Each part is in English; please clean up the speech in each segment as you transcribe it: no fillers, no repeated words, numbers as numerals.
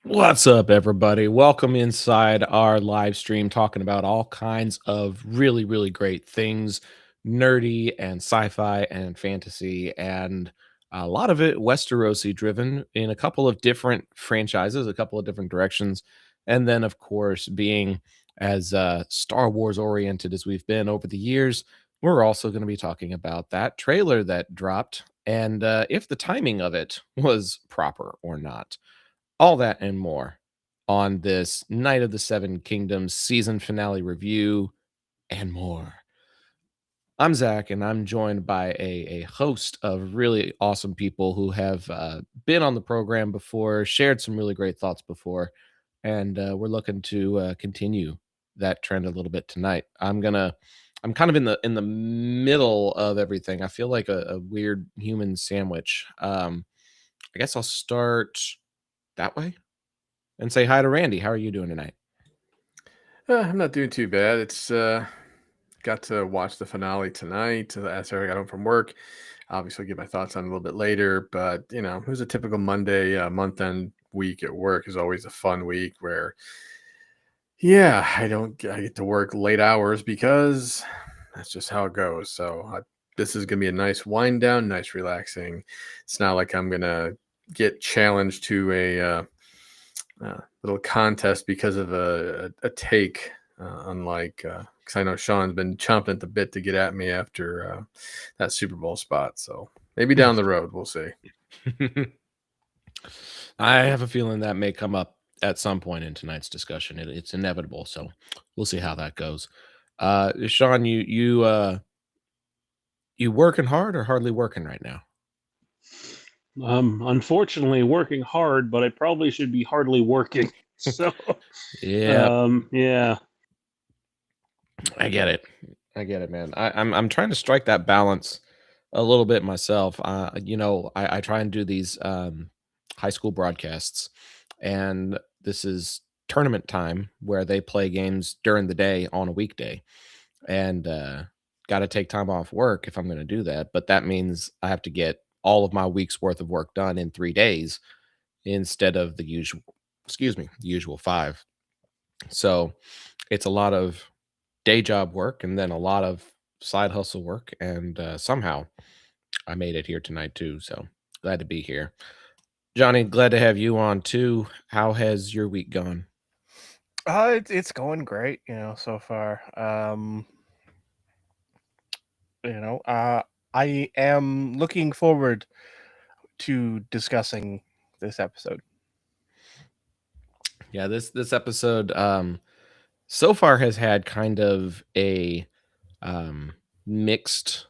What's up, everybody? Welcome inside our live stream talking about all kinds of really, really great things, nerdy and sci fi and fantasy, and a lot of it Westerosi driven in a couple of different franchises, a couple of different directions. And then, of course, being as Star Wars oriented as we've been over the years, we're also going to be talking about that trailer that dropped and if the timing of it was proper or not. All that and more on this Night of the Seven Kingdoms season finale review and more. I'm Zach, and I'm joined by a host of really awesome people who have been on the program before, shared some really great thoughts before, and we're looking to continue that trend a little bit tonight. I'm kind of in the middle of everything. I feel like a weird human sandwich. I guess I'll start that way and say hi to Randy. How are you doing tonight? I'm not doing too bad. It's got to watch the finale tonight after I got home from work. Obviously, get my thoughts on it a little bit later, but it was a typical Monday month end week at work. Is always a fun week where, yeah, I get to work late hours because that's just how it goes. This is gonna be a nice wind down, nice relaxing. It's not like I'm gonna get challenged to a little contest because of a take, unlike because I know Sean's been chomping at the bit to get at me after that Super Bowl spot. So maybe down the road, we'll see. I have a feeling that may come up at some point in tonight's discussion. It's inevitable, so we'll see how that goes. Sean, you working hard or hardly working right now? Unfortunately, working hard, but I probably should be hardly working. So, Yeah, yeah, I get it. I get it, man. I'm trying to strike that balance a little bit myself. I try and do these high school broadcasts, and this is tournament time where they play games during the day on a weekday, and got to take time off work if I'm going to do that. But that means I have to get all of my week's worth of work done in 3 days instead of the usual five. So it's a lot of day job work and then a lot of side hustle work. And somehow I made it here tonight too. So glad to be here. Johnny, glad to have you on too. How has your week gone? It's going great, so far. You know, uh, I am looking forward to discussing this episode. Yeah, this episode so far has had kind of a mixed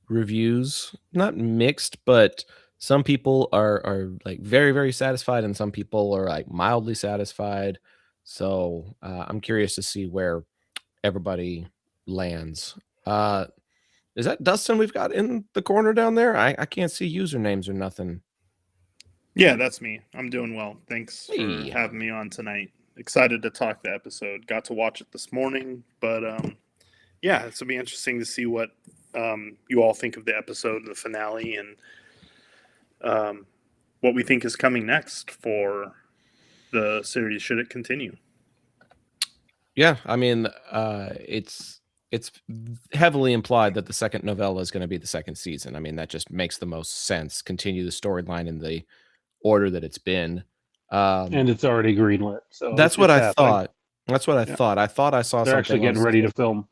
reviews. Not mixed, but some people are like very, very satisfied and some people are like mildly satisfied. So I'm curious to see where everybody lands. Uh is that Dustin we've got in the corner down there? I can't see usernames or nothing. Yeah, that's me. I'm doing well. Thanks for Hey. having me on tonight. Excited to talk the episode. Got to watch it this morning, but yeah, this will be interesting to see what you all think of the episode, the finale, and what we think is coming next for the series. Should it continue? Yeah, I mean, it's heavily implied that the second novella is going to be the second season. I mean, that just makes the most sense. Continue the storyline in the order that it's been. and it's already greenlit, so That's what it's I happening. thought. That's what I Yeah, thought. I thought I saw they're actually something on getting ready to film.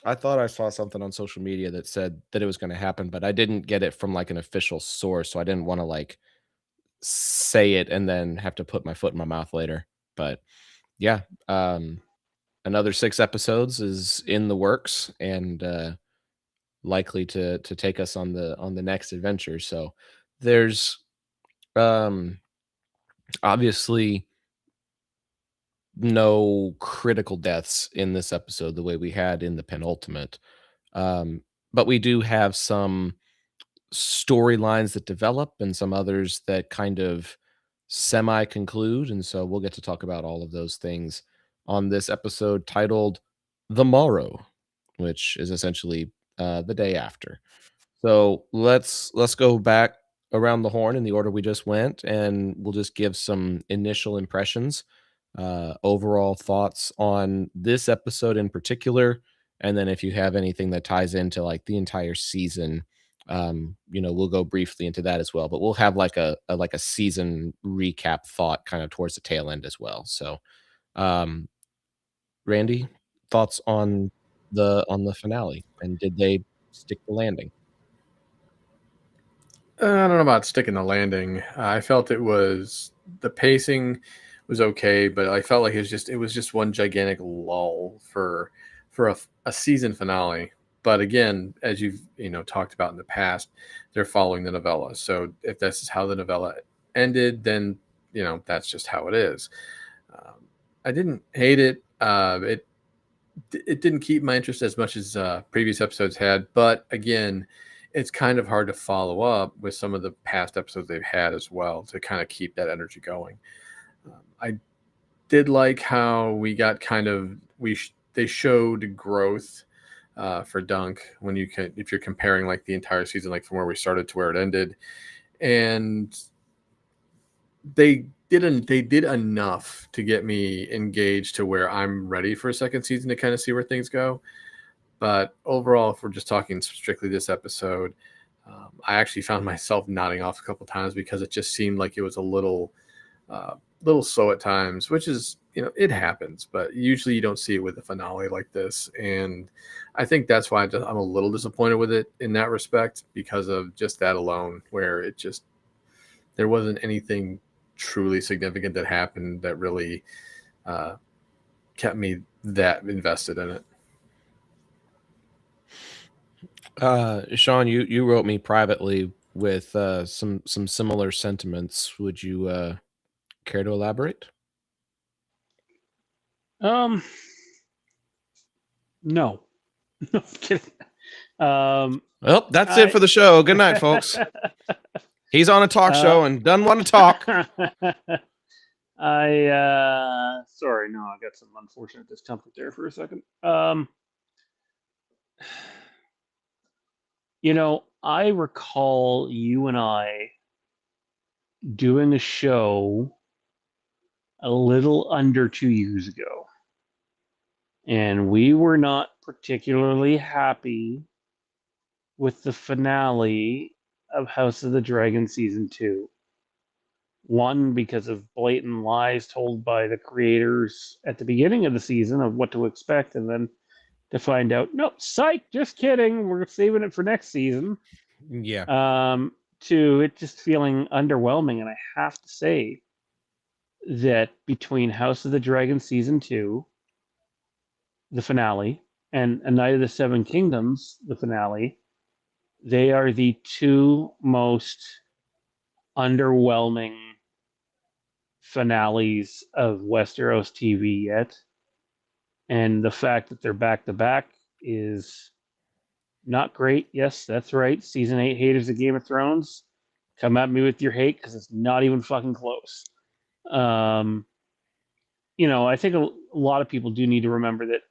I thought I saw something on social media that said that it was going to happen, but I didn't get it from like an official source, so I didn't want to like say it and then have to put my foot in my mouth later. But yeah, another 6 episodes is in the works and likely to take us on the next adventure. So there's um obviously no critical deaths in this episode the way we had in the penultimate. But we do have some storylines that develop and some others that kind of semi conclude. And so we'll get to talk about all of those things on this episode titled The Morrow, which is essentially the day after. So let's go back around the horn in the order we just went, and we'll just give some initial impressions, overall thoughts on this episode in particular, and then if you have anything that ties into like the entire season, we'll go briefly into that as well. But we'll have like a season recap thought kind of towards the tail end as well. So, um, Randy, thoughts on the finale, and did they stick the landing? I don't know about sticking the landing. I felt the pacing was okay, but I felt like it was just one gigantic lull for a season finale. But again, as you've talked about in the past, they're following the novella. So if this is how the novella ended, then that's just how it is. I didn't hate it. It didn't keep my interest as much as previous episodes had, but again, it's kind of hard to follow up with some of the past episodes they've had as well to kind of keep that energy going. I did like how we got they showed growth for Dunk if you're comparing like the entire season, like from where we started to where it ended, and they did enough to get me engaged to where I'm ready for a second season to kind of see where things go. But overall, if we're just talking strictly this episode, I actually found myself nodding off a couple times because it just seemed like it was a little slow at times, which is it happens, but usually you don't see it with a finale like this, and I think that's why I'm a little disappointed with it in that respect because of just that alone, where there wasn't anything truly significant that happened that really kept me that invested in it. Sean, you wrote me privately with some similar sentiments. Would you care to elaborate? No. No, I'm kidding. Well, that's it for the show. Good night, folks. He's on a talk show and doesn't want to talk. Sorry, no, I got some unfortunate discomfort there for a second. I recall you and I doing a show a little under 2 years ago, and we were not particularly happy with the finale of House of the Dragon season 2. One, because of blatant lies told by the creators at the beginning of the season of what to expect, and then to find out, no, psych, just kidding, we're saving it for next season. Yeah. To it just feeling underwhelming. And I have to say that between House of the Dragon season 2, the finale, and A Night of the Seven Kingdoms, the finale, they are the two most underwhelming finales of Westeros TV yet. And the fact that they're back to back is not great. Yes, that's right. Season 8 haters of Game of Thrones, come at me with your hate because it's not even fucking close. I think a lot of people do need to remember that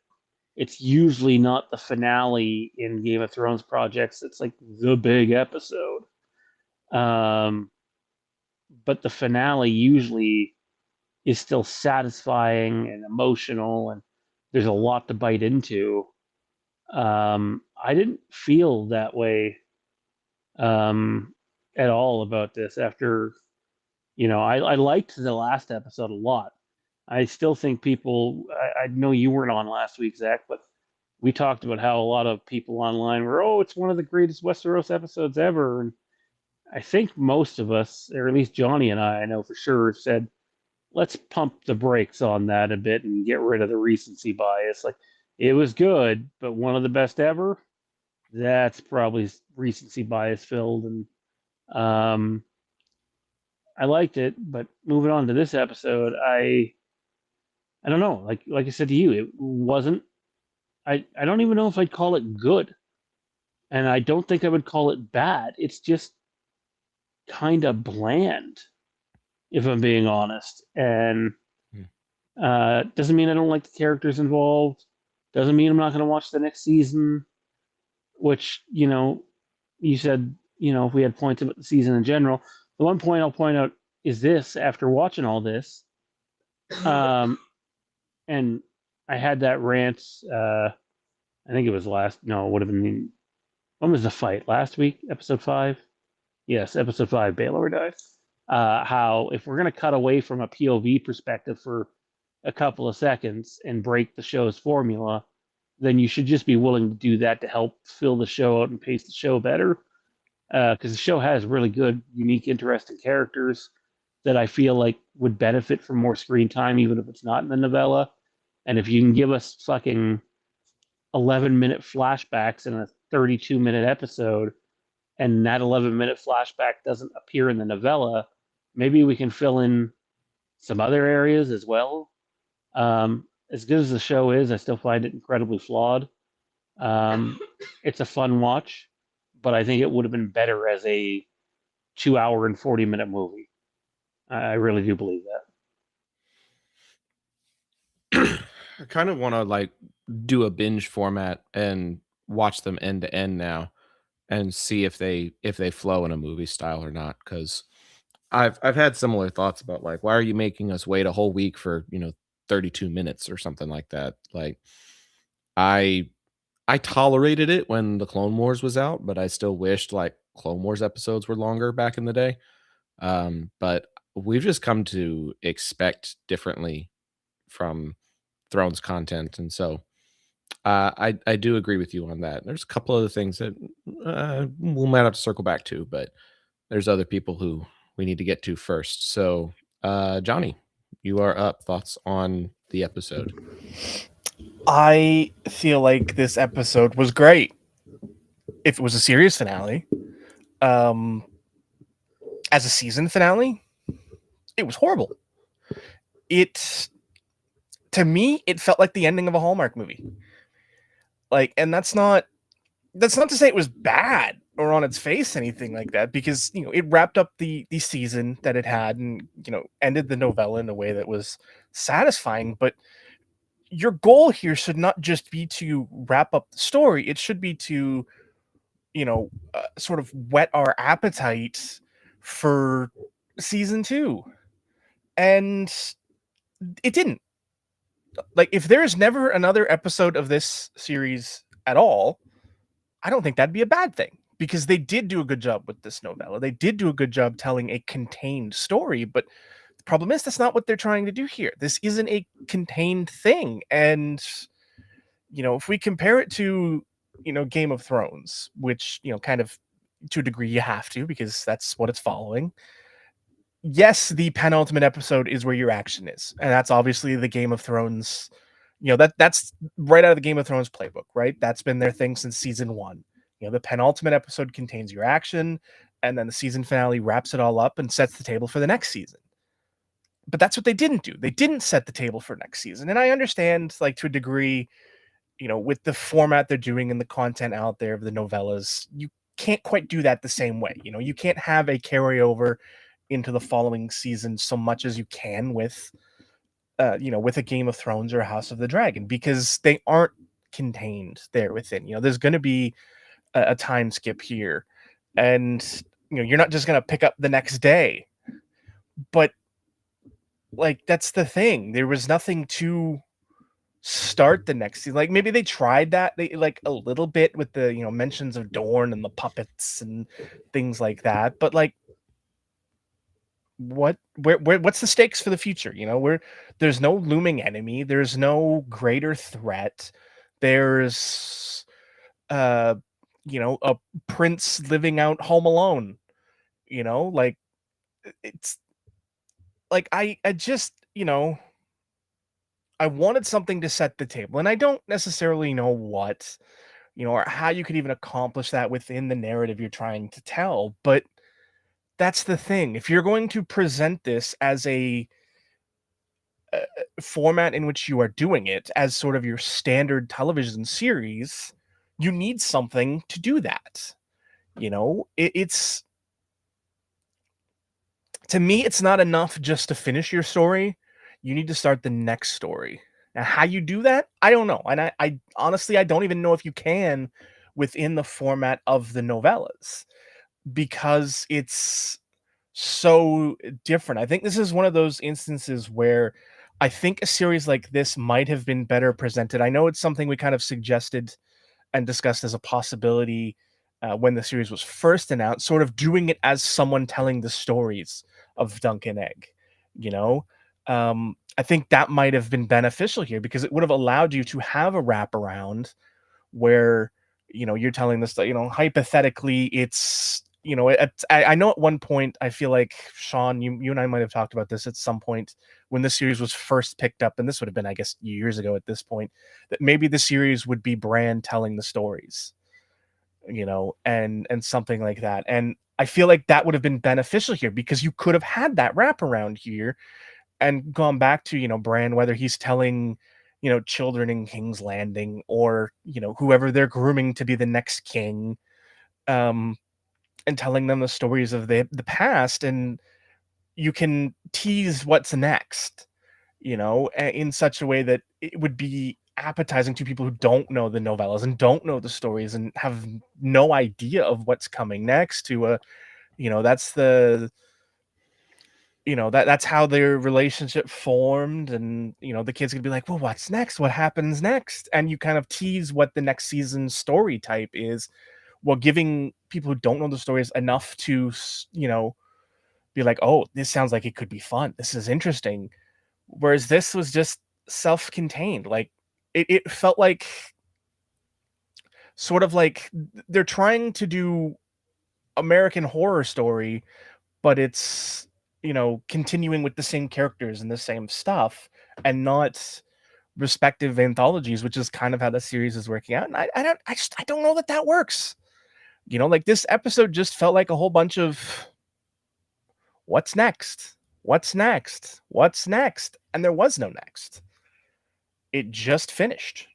it's usually not the finale in Game of Thrones projects. It's like the big episode. But the finale usually is still satisfying and emotional, and there's a lot to bite into. I didn't feel that way at all about this after, I liked the last episode a lot. I still think I know you weren't on last week, Zach, but we talked about how a lot of people online were, oh, it's one of the greatest Westeros episodes ever. And I think most of us, or at least Johnny and I know for sure, said, let's pump the brakes on that a bit and get rid of the recency bias. Like, it was good, but one of the best ever, that's probably recency bias filled. And I liked it, but moving on to this episode, I don't know. Like I said to you, it wasn't. I don't even know if I'd call it good, and I don't think I would call it bad. It's just kind of bland, if I'm being honest. And doesn't mean I don't like the characters involved. Doesn't mean I'm not going to watch the next season. Which you said if we had points about the season in general. The one point I'll point out is this: after watching all this, and I had that rant. I think it was it would have been, when was the fight? Last week, episode 5? Yes, episode 5, Baylor died. How if we're going to cut away from a POV perspective for a couple of seconds and break the show's formula, then you should just be willing to do that to help fill the show out and pace the show better. Because the show has really good, unique, interesting characters that I feel like would benefit from more screen time, even if it's not in the novella. And if you can give us fucking 11-minute flashbacks in a 32-minute episode, and that 11-minute flashback doesn't appear in the novella, maybe we can fill in some other areas as well. As good as the show is, I still find it incredibly flawed. It's a fun watch, but I think it would have been better as a 2 hour and 40-minute movie. I really do believe I kind of want to like do a binge format and watch them end to end now and see if they flow in a movie style or not, cuz I've had similar thoughts about like why are you making us wait a whole week for, 32 minutes or something like that. Like I I tolerated it when the Clone Wars was out, but I still wished like Clone Wars episodes were longer back in the day. But we've just come to expect differently from Thrones content, and so I do agree with you on that. There's a couple other things that we might have to circle back to, but there's other people who we need to get to first. So, Johnny, you are up. Thoughts on the episode? I feel like this episode was great. If it was a series finale, as a season finale, it was horrible. To me, it felt like the ending of a Hallmark movie. Like, and that's not to say it was bad or on its face anything like that, because it wrapped up the season that it had, and ended the novella in a way that was satisfying. But your goal here should not just be to wrap up the story; it should be to sort of whet our appetite for season 2, and it didn't. Like, if there is never another episode of this series at all, I don't think that'd be a bad thing, because they did do a good job with this novella. They did do a good job telling a contained story, but the problem is that's not what they're trying to do here. This isn't a contained thing. And, if we compare it to, Game of Thrones, which, kind of to a degree you have to, because that's what it's following. Yes, the penultimate episode is where your action is. And that's obviously the Game of Thrones, that's right out of the Game of Thrones playbook, right? That's been their thing since season 1. The penultimate episode contains your action, and then the season finale wraps it all up and sets the table for the next season. But that's what they didn't do. They didn't set the table for next season. And I understand, like, to a degree, with the format they're doing and the content out there of the novellas, you can't quite do that the same way. You can't have a carryover into the following season so much as you can with with a Game of Thrones or a House of the Dragon, because they aren't contained there within. There's going to be a time skip here, and you're not just going to pick up the next day. But like, that's the thing. There was nothing to start the next season. Like, maybe they tried that, they like a little bit with the mentions of Dorne and the puppets and things like that, but like, what's the stakes for the future? There's no looming enemy, there's no greater threat, there's a prince living out home alone. Like, it's like, I just I wanted something to set the table, and I don't necessarily know what, or how you could even accomplish that within the narrative you're trying to tell. But that's the thing. If you're going to present this as a format in which you are doing it as sort of your standard television series, you need something to do that. It's, to me, it's not enough just to finish your story. You need to start the next story. Now, how you do that, I don't know. And I honestly, I don't even know if you can within the format of the novellas. because it's so different. I think this is one of those instances where I think a series like this might have been better presented. I know it's something we kind of suggested and discussed as a possibility when the series was first announced, sort of doing it as someone telling the stories of Dunk and Egg. You know, I think that might have been beneficial here because it would have allowed you to have a wraparound where you're telling this, hypothetically, it's I know at one point, I feel like, Sean, you and I might have talked about this at some point when the series was first picked up, and this would have been, I guess, years ago at this point, that maybe the series would be Bran telling the stories, and something like that. And I feel like that would have been beneficial here because you could have had that wraparound here and gone back to, Bran, whether he's telling, children in King's Landing or, whoever they're grooming to be the next king, and telling them the stories of the past, and you can tease what's next, in such a way that it would be appetizing to people who don't know the novellas and don't know the stories and have no idea of what's coming next to that's that's how their relationship formed, and the kids could be like, well, what's next, what happens next, and you kind of tease what the next season's story type is, while giving people who don't know the stories enough to be like, oh, this sounds like it could be fun, this is interesting. Whereas this was just self-contained. Like it felt like, sort of like, they're trying to do American Horror Story, but it's continuing with the same characters and the same stuff, and not respective anthologies, which is kind of how the series is working out. And I don't know that works. Like, this episode just felt like a whole bunch of what's next, what's next, what's next, and there was no next. It just finished,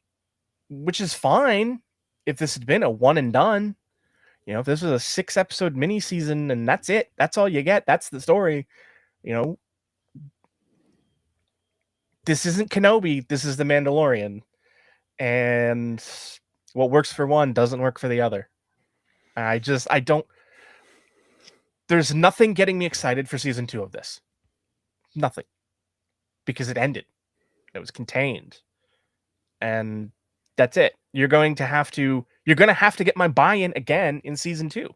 which is fine if this had been a one and done. If this was a 6-episode mini season and that's it, that's all you get, that's the story. This isn't Kenobi, this is The Mandalorian. And what works for one doesn't work for the other. I don't. There's nothing getting me excited for season 2 of this. Nothing. Because it ended. It was contained. And that's it. You're going to have to get my buy-in again in season 2.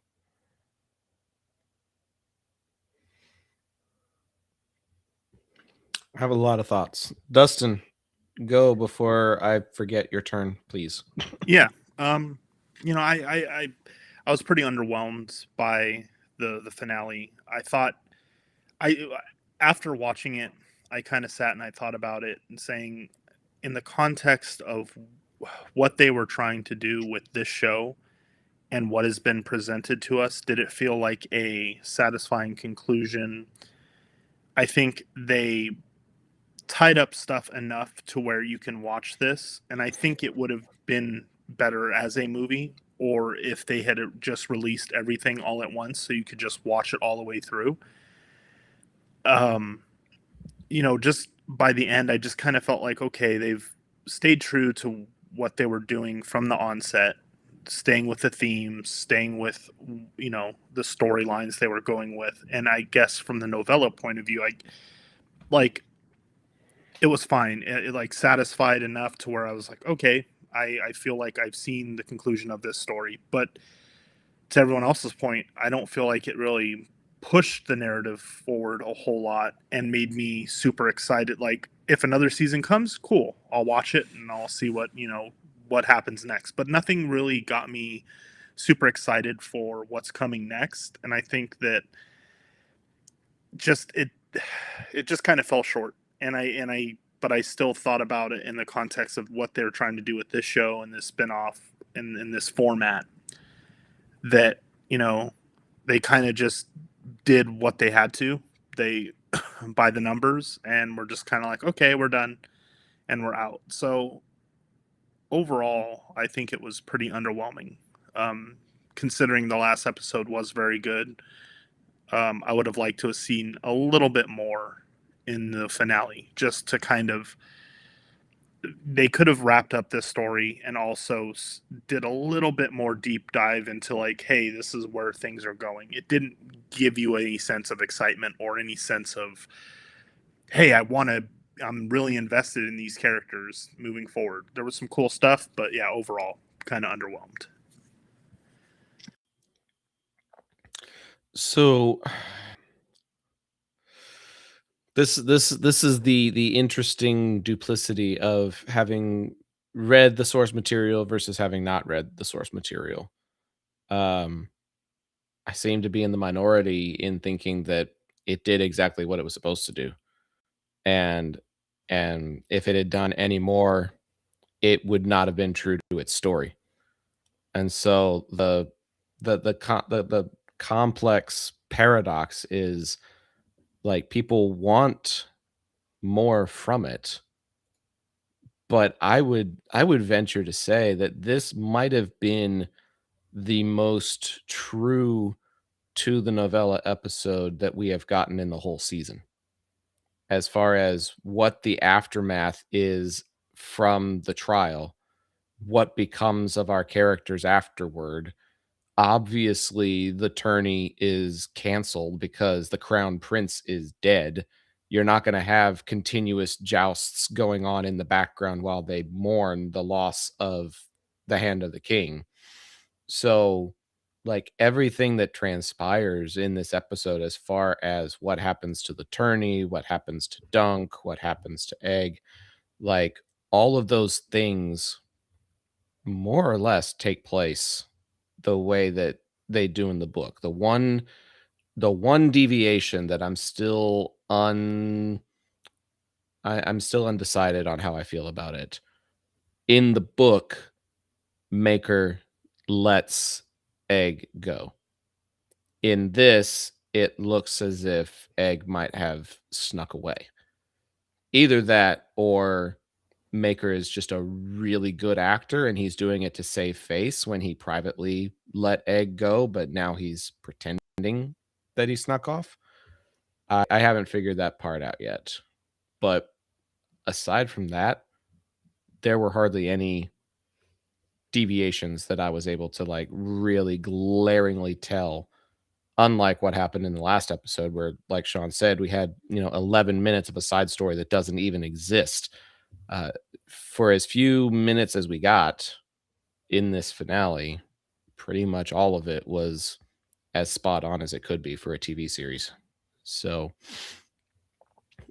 I have a lot of thoughts. Dustin, go before I forget your turn, please. Yeah. I was pretty underwhelmed by the finale. I thought after watching it, I kind of sat and I thought about it and saying, in the context of what they were trying to do with this show and what has been presented to us, did it feel like a satisfying conclusion? I think they tied up stuff enough to where you can watch this, and I think it would have been better as a movie, or if they had just released everything all at once so you could just watch it all the way through. Just by the end, I just kind of felt like, okay, they've stayed true to what they were doing from the onset, staying with the themes, staying with, the storylines they were going with. And I guess from the novella point of view, it was fine. It like satisfied enough to where I was like, okay, I feel like I've seen the conclusion of this story. But to everyone else's point, I don't feel like it really pushed the narrative forward a whole lot and made me super excited. Like, if another season comes, cool, I'll watch it and I'll see what happens next. But nothing really got me super excited for what's coming next. And I think that just it just kind of fell short. But I still thought about it in the context of what they're trying to do with this show and this spinoff and in this format, that, they kind of just did what they had to. They by the numbers, and we're just kind of like, okay, we're done and we're out. So overall, I think it was pretty underwhelming. Considering the last episode was very good, I would have liked to have seen a little bit more in the finale, just to kind of they could have wrapped up this story and also did a little bit more deep dive into like, hey, this is where things are going. It didn't give you any sense of excitement or any sense of, hey, I'm really invested in these characters moving forward. There was some cool stuff, but yeah, overall kind of underwhelmed. So this is the interesting duplicity of having read the source material versus having not read the source material. Um, I seem to be in the minority in thinking that it did exactly what it was supposed to do, and if it had done any more, it would not have been true to its story. And so the complex paradox is like people want more from it, but I would venture to say that this might have been the most true to the novella episode that we have gotten in the whole season, as far as what the aftermath is from the trial, what becomes of our characters afterward. Obviously, the tourney is canceled because the crown prince is dead. You're not going to have continuous jousts going on in the background while they mourn the loss of the hand of the king. So, like everything that transpires in this episode, as far as what happens to the tourney, what happens to Dunk, what happens to Egg, like all of those things more or less take place the way that they do in the book. The one deviation that I'm still undecided on how I feel about it. In the book, Maker lets Egg go. In this, it looks as if Egg might have snuck away. Either that or Maker is just a really good actor and he's doing it to save face when he privately let Egg go, but now he's pretending that he snuck off. I haven't figured that part out yet. But aside from that, there were hardly any deviations that I was able to like really glaringly tell. Unlike what happened in the last episode, where, like Sean said, we had 11 minutes of a side story that doesn't even exist. For as few minutes as we got in this finale, pretty much all of it was as spot on as it could be for a TV series. So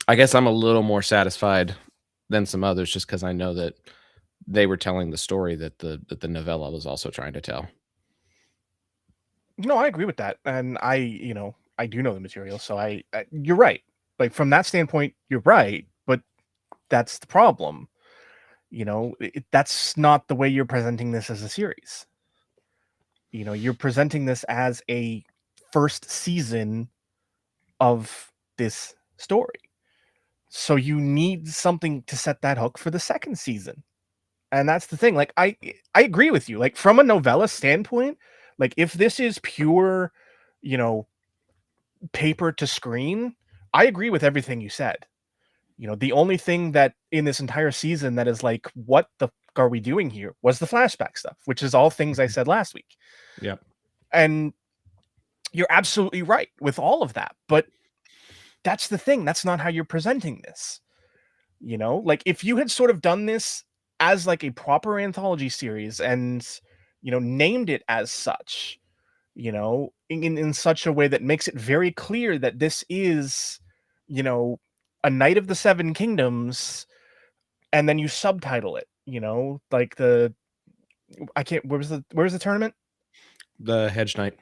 I guess I'm a little more satisfied than some others just because I know that they were telling the story that the novella was also trying to tell. No, I agree with that, and I do know the material, so you're right. Like from that standpoint, you're right, but that's the problem. That's not the way you're presenting this as a series. You're presenting this as a first season of this story. So you need something to set that hook for the second season. And that's the thing. Like I agree with you. Like from a novella standpoint, like if this is pure, you know, paper to screen, I agree with everything you said. The only thing that in this entire season that is like, what the fuck are we doing here, was the flashback stuff, which is all things I said last week. Yep. And you're absolutely right with all of that. But that's the thing. That's not how you're presenting this. Like if you had sort of done this as like a proper anthology series and, named it as such, in such a way that makes it very clear that this is, a Knight of the Seven Kingdoms, and then you subtitle it, like I can't, where's the tournament? The Hedge Knight.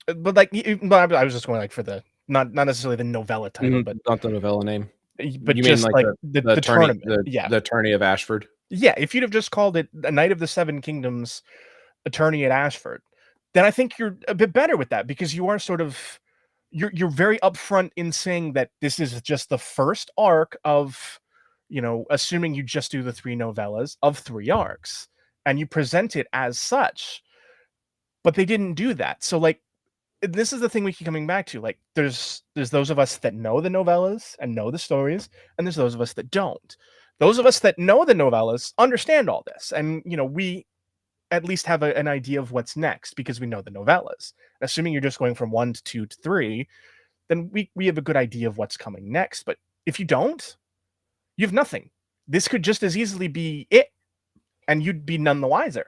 But like, but I was just going like for the, not necessarily the novella title, but Not the novella name. but You just mean like the the tourney, tournament. Yeah. the tourney of Ashford? Yeah. If you'd have just called it a Knight of the Seven Kingdoms, Attorney at Ashford, then I think you're a bit better with that, because you are sort of, you're very upfront in saying that this is just the first arc of, assuming you just do the 3 novellas of 3 arcs, and you present it as such. But they didn't do that. So like, this is the thing we keep coming back to. Like there's those of us that know the novellas and know the stories, and there's those of us that don't. Those of us that know the novellas understand all this, and we at least have an idea of what's next because we know the novellas. Assuming you're just going from 1 to 2 to 3, then we have a good idea of what's coming next. But if you don't, you have nothing. This could just as easily be it, and you'd be none the wiser.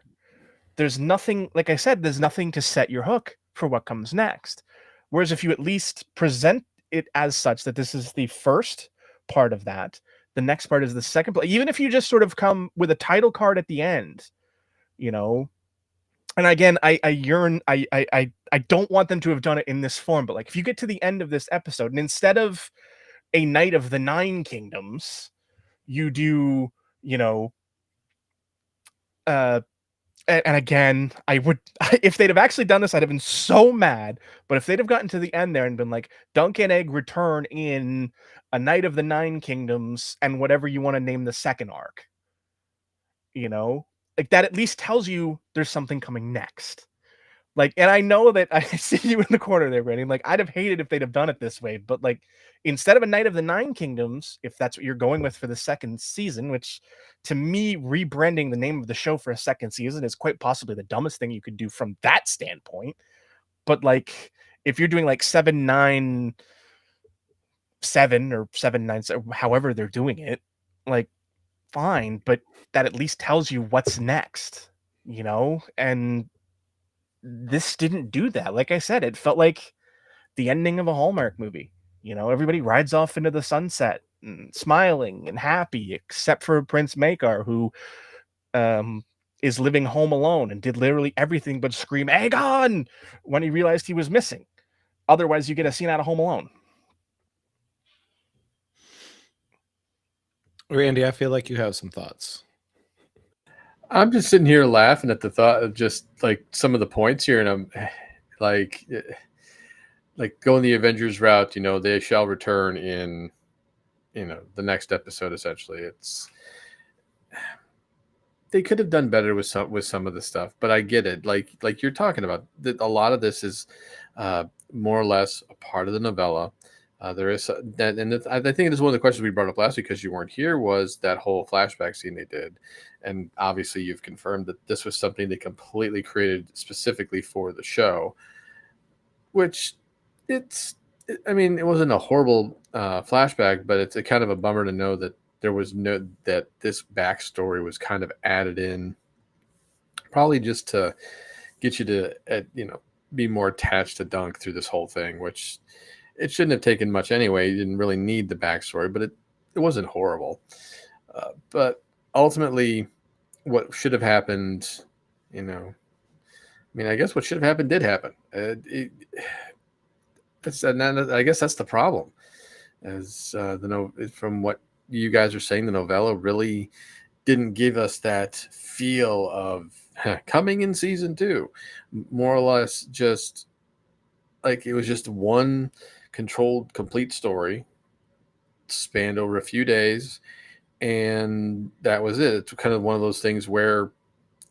There's nothing, like I said, there's nothing to set your hook for what comes next. Whereas if you at least present it as such that this is the first part of that, the next part is the second part, even if you just sort of come with a title card at the end, you know. And again, I don't want them to have done it in this form, but like if you get to the end of this episode and instead of a Knight of the Nine Kingdoms, you do, you know, uh and again, I would if they'd have actually done this, I'd have been so mad. But if they'd have gotten to the end there and been like, Dunk and Egg return in a Knight of the Nine Kingdoms and whatever you want to name the second arc, like that at least tells you there's something coming next. Like, and I know that I see you in the corner there, Brandon. Like, I'd have hated if they'd have done it this way, but like, instead of a Knight of the Nine Kingdoms, if that's what you're going with for the second season, which to me, rebranding the name of the show for a second season is quite possibly the dumbest thing you could do from that standpoint. But like, if you're doing like 797 or 797, however they're doing it, like, fine, but that at least tells you what's next, and this didn't do that. Like I said, it felt like the ending of a Hallmark movie. Everybody rides off into the sunset, smiling and happy, except for Prince Makar, who is living home alone and did literally everything but scream Aegon when he realized he was missing. Otherwise, you get a scene out of Home Alone. Randy, I feel like you have some thoughts. I'm just sitting here laughing at the thought of just like some of the points here, and I'm like going the Avengers route. They shall return in the next episode. Essentially, they could have done better with some of the stuff, but I get it. Like you're talking about, that a lot of this is more or less a part of the novella. There is that, and I think it is one of the questions we brought up last week because you weren't here, was that whole flashback scene they did, and obviously you've confirmed that this was something they completely created specifically for the show. Which it wasn't a horrible flashback, but it's a kind of a bummer to know that there was that this backstory was kind of added in, probably just to get you to be more attached to Dunk through this whole thing, which it shouldn't have taken much anyway. You didn't really need the backstory, but it wasn't horrible. But ultimately, what should have happened, I guess what should have happened did happen. I guess that's the problem. As from what you guys are saying, the novella really didn't give us that feel of coming in season 2. More or less, just like it was just one controlled, complete story spanned over a few days, and that was it. It's kind of one of those things where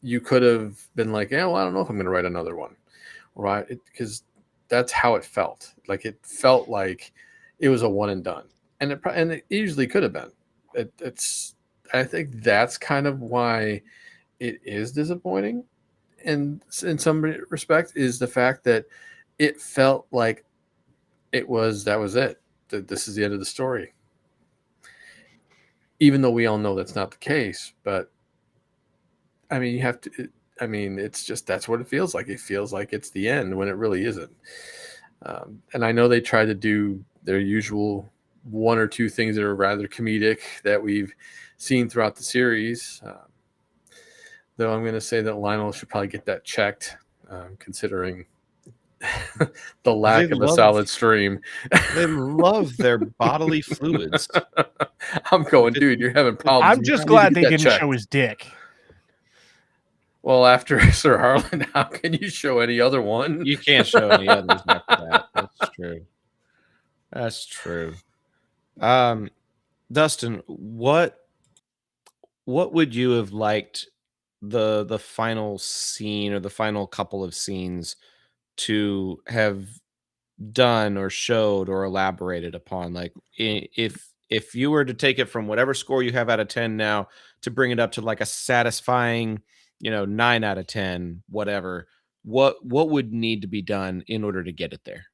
you could have been like, yeah, well, I don't know if I'm going to write another one, right? Because that's how it felt. Like it felt like it was a one and done, and it easily could have been. I think that's kind of why it is disappointing, and in some respect, is the fact that it felt like that was it. That this is the end of the story. Even though we all know that's not the case, but you have to. It's just, that's what it feels like. It feels like it's the end when it really isn't. And I know they try to do their usual one or two things that are rather comedic that we've seen throughout the series. Though I'm going to say that Lionel should probably get that checked, considering the lack of a solid stream. They love their bodily fluids. I'm going, dude, you're having problems. I'm just glad they didn't show his dick. Well, after Sir Harlan, how can you show any other one? You can't show any others after that. That's true. That's true. Dustin, what would you have liked the final scene or the final couple of scenes to have done or showed or elaborated upon? Like, if if you were to take it from whatever score you have out of 10 now to bring it up to like a satisfying, 9 out of 10, whatever, what would need to be done in order to get it there?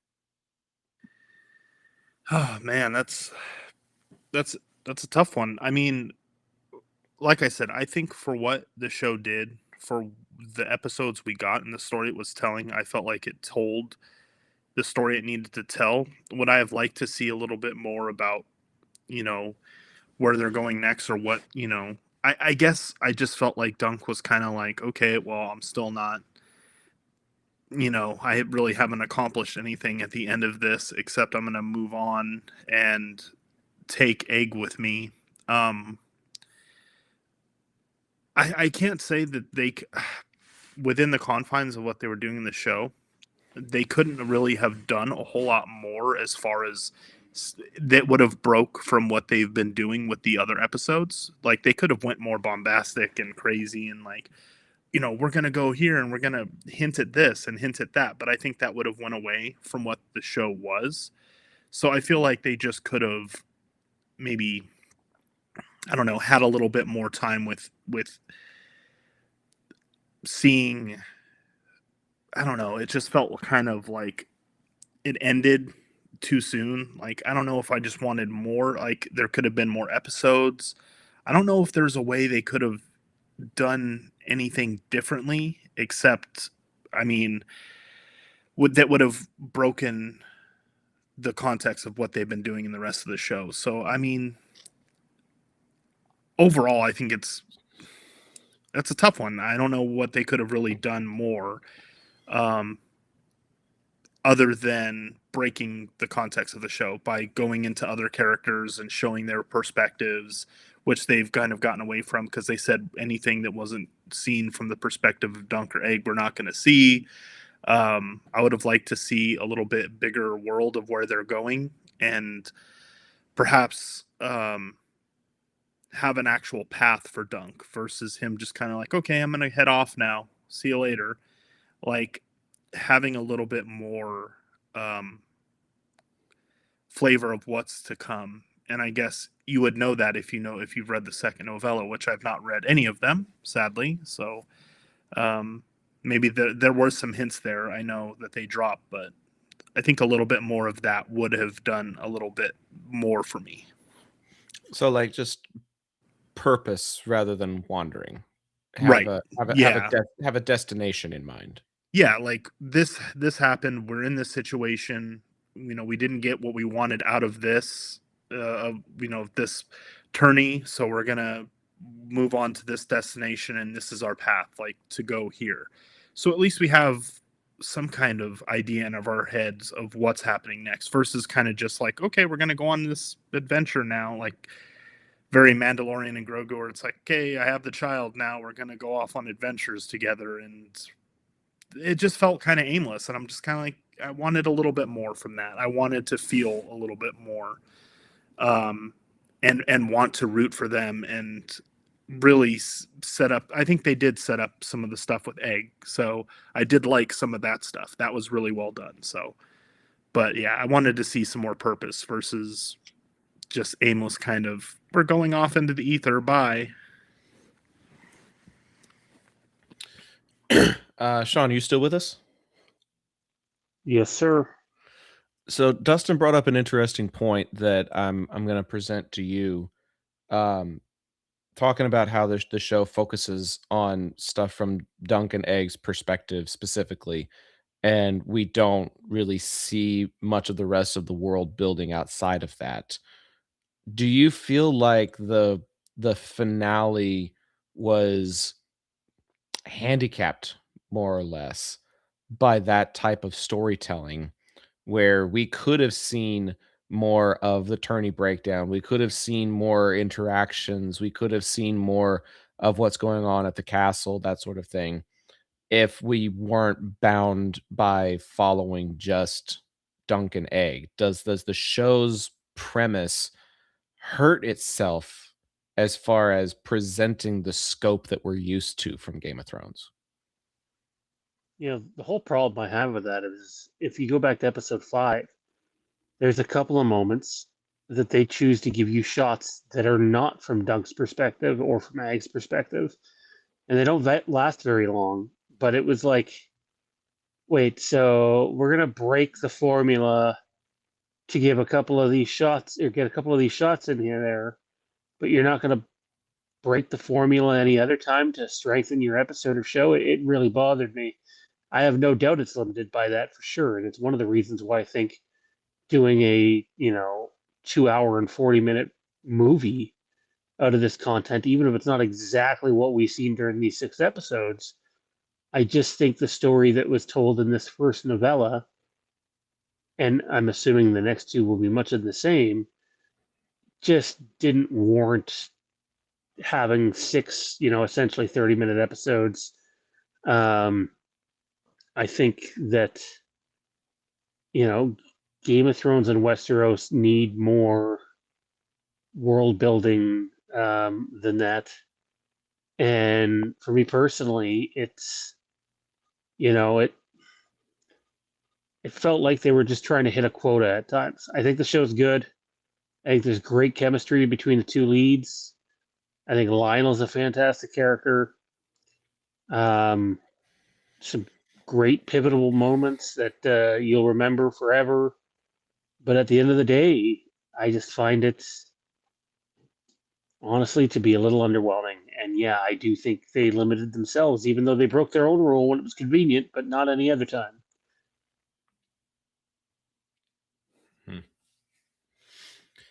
Oh man, that's that's a tough one. I mean, like I said, I think for what the show did, for the episodes we got and the story it was telling, I felt like it told the story it needed to tell. Would I have liked to see a little bit more about, you know, where they're going next or what, I guess I just felt like Dunk was kind of like, okay, well, I'm still not, I really haven't accomplished anything at the end of this except I'm going to move on and take Egg with me. Um, I can't say that within the confines of what they were doing in the show, they couldn't really have done a whole lot more as far as that would have broke from what they've been doing with the other episodes. Like they could have went more bombastic and crazy and like, we're going to go here and we're going to hint at this and hint at that, but I think that would have went away from what the show was. So I feel like they just could have maybe, I don't know, had a little bit more time with seeing. I don't know, it just felt kind of like it ended too soon. Like I don't know if I just wanted more, like there could have been more episodes. I don't know if there's a way they could have done anything differently except, I mean, would have broken the context of what they've been doing in the rest of the show. So I mean, overall I think that's a tough one. I don't know what they could have really done more. Um, Other than breaking the context of the show by going into other characters and showing their perspectives, which they've kind of gotten away from because they said anything that wasn't seen from the perspective of Dunk or Egg, we're not going to see. I would have liked to see a little bit bigger world of where they're going and perhaps have an actual path for Dunk versus him just kind of like, okay, I'm going to head off now. See you later. Like having a little bit more um, flavor of what's to come. And I guess you would know that if you've read the second novella, which I've not read any of them, sadly. So um, maybe there were some hints there. I know that they dropped, but I think a little bit more of that would have done a little bit more for me. So like just purpose rather than wandering. Right. Yeah. Have a destination in mind. Yeah, like this happened. We're in this situation. We didn't get what we wanted out of this, this tourney. So we're gonna move on to this destination, and this is our path, like to go here. So at least we have some kind of idea in of our heads of what's happening next, versus kind of just like, okay, we're gonna go on this adventure now, like very Mandalorian and Grogu, where it's like, okay, I have the child now. We're gonna go off on adventures together, and it just felt kind of aimless. And I'm just kind of like, I wanted a little bit more from that. I wanted to feel a little bit more, um, and want to root for them and really set up. I think they did set up some of the stuff with Egg, so I did like some of that stuff. That was really well done. So, but yeah, I wanted to see some more purpose versus just aimless kind of, we're going off into the ether. Bye. Sean, are you still with us? Yes, sir. So Dustin brought up an interesting point that I'm going to present to you, talking about how the show focuses on stuff from Dunk and Egg's perspective specifically, and we don't really see much of the rest of the world building outside of that. Do you feel like the finale was handicapped more or less by that type of storytelling, where we could have seen more of the tourney breakdown, we could have seen more interactions, we could have seen more of what's going on at the castle, that sort of thing, if we weren't bound by following just Dunk and Egg? Does the show's premise hurt itself as far as presenting the scope that we're used to from Game of Thrones? The whole problem I have with that is if you go back to episode 5, there's a couple of moments that they choose to give you shots that are not from Dunk's perspective or from Ag's perspective, and they don't last very long. But it was like, wait, so we're gonna break the formula to give a couple of these shots or get a couple of these shots in here there, but you're not gonna break the formula any other time to strengthen your episode or show. It really bothered me. I have no doubt it's limited by that for sure, and it's one of the reasons why I think doing a 2 hour and 40 minute movie out of this content, even if it's not exactly what we've seen during these 6 episodes, I just think the story that was told in this first novella, and I'm assuming the next two will be much of the same, just didn't warrant having six, essentially 30-minute episodes. I think that, Game of Thrones and Westeros need more world building than that. And for me personally, it's, it felt like they were just trying to hit a quota at times. I think the show's good. I think there's great chemistry between the two leads. I think Lionel's a fantastic character. Some great pivotal moments that you'll remember forever. But at the end of the day, I just find it honestly to be a little underwhelming. And yeah, I do think they limited themselves, even though they broke their own rule when it was convenient, but not any other time.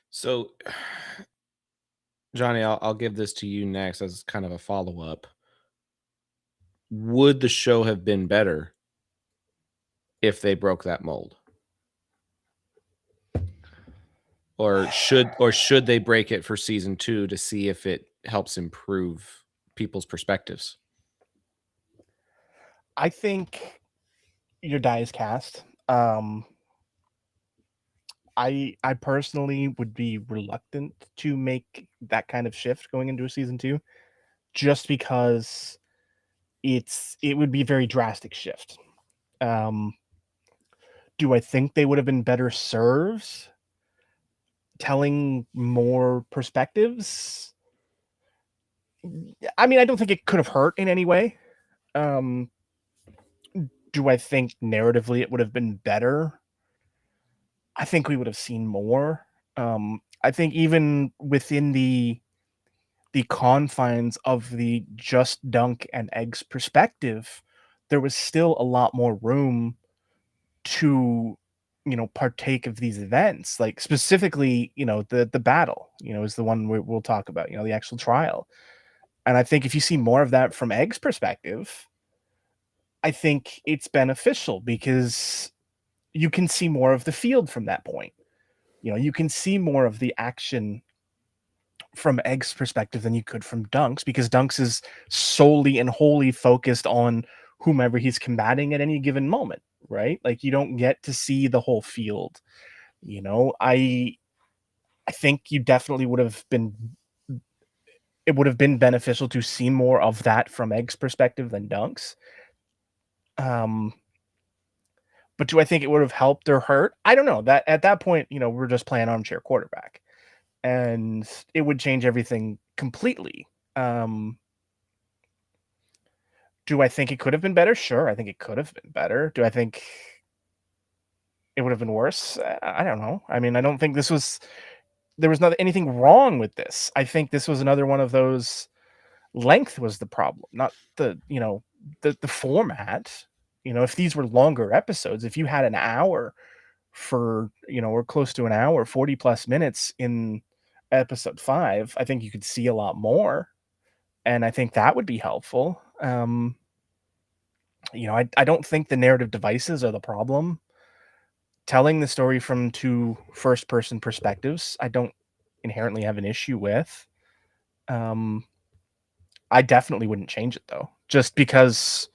So, Johnny, I'll give this to you next as kind of a follow up. Would the show have been better if they broke that mold? Or should they break it for season 2 to see if it helps improve people's perspectives? I think your die is cast. I personally would be reluctant to make that kind of shift going into a season 2, just because it would be a very drastic shift. Do I think they would have been better served telling more perspectives? I mean, I don't think it could have hurt in any way. Do I think narratively it would have been better? I think we would have seen more. I think even within the confines of the just Dunk and Egg's perspective, there was still a lot more room to partake of these events, like specifically the battle is the one we'll talk about, the actual trial. And I think if you see more of that from Egg's perspective, I think it's beneficial because you can see more of the field from that point. You can see more of the action from Egg's perspective than you could from Dunk's, because Dunk's is solely and wholly focused on whomever he's combating at any given moment, right? Like, you don't get to see the whole field. I think you definitely would have been beneficial to see more of that from Egg's perspective than Dunk's. But do I think it would have helped or hurt? I don't know. That at that point, we're just playing armchair quarterback, and it would change everything completely. Do I think it could have been better? Sure, I think it could have been better. Do I think it would have been worse? I don't know. I mean, I don't think there was not anything wrong with this. I think this was another one of those, length was the problem, not the format. If these were longer episodes, if you had an hour for, or close to an hour, 40 plus minutes in episode 5, I think you could see a lot more. And I think that would be helpful. I don't think the narrative devices are the problem. Telling the story from 2 first person perspectives, I don't inherently have an issue with. I definitely wouldn't change it though, just because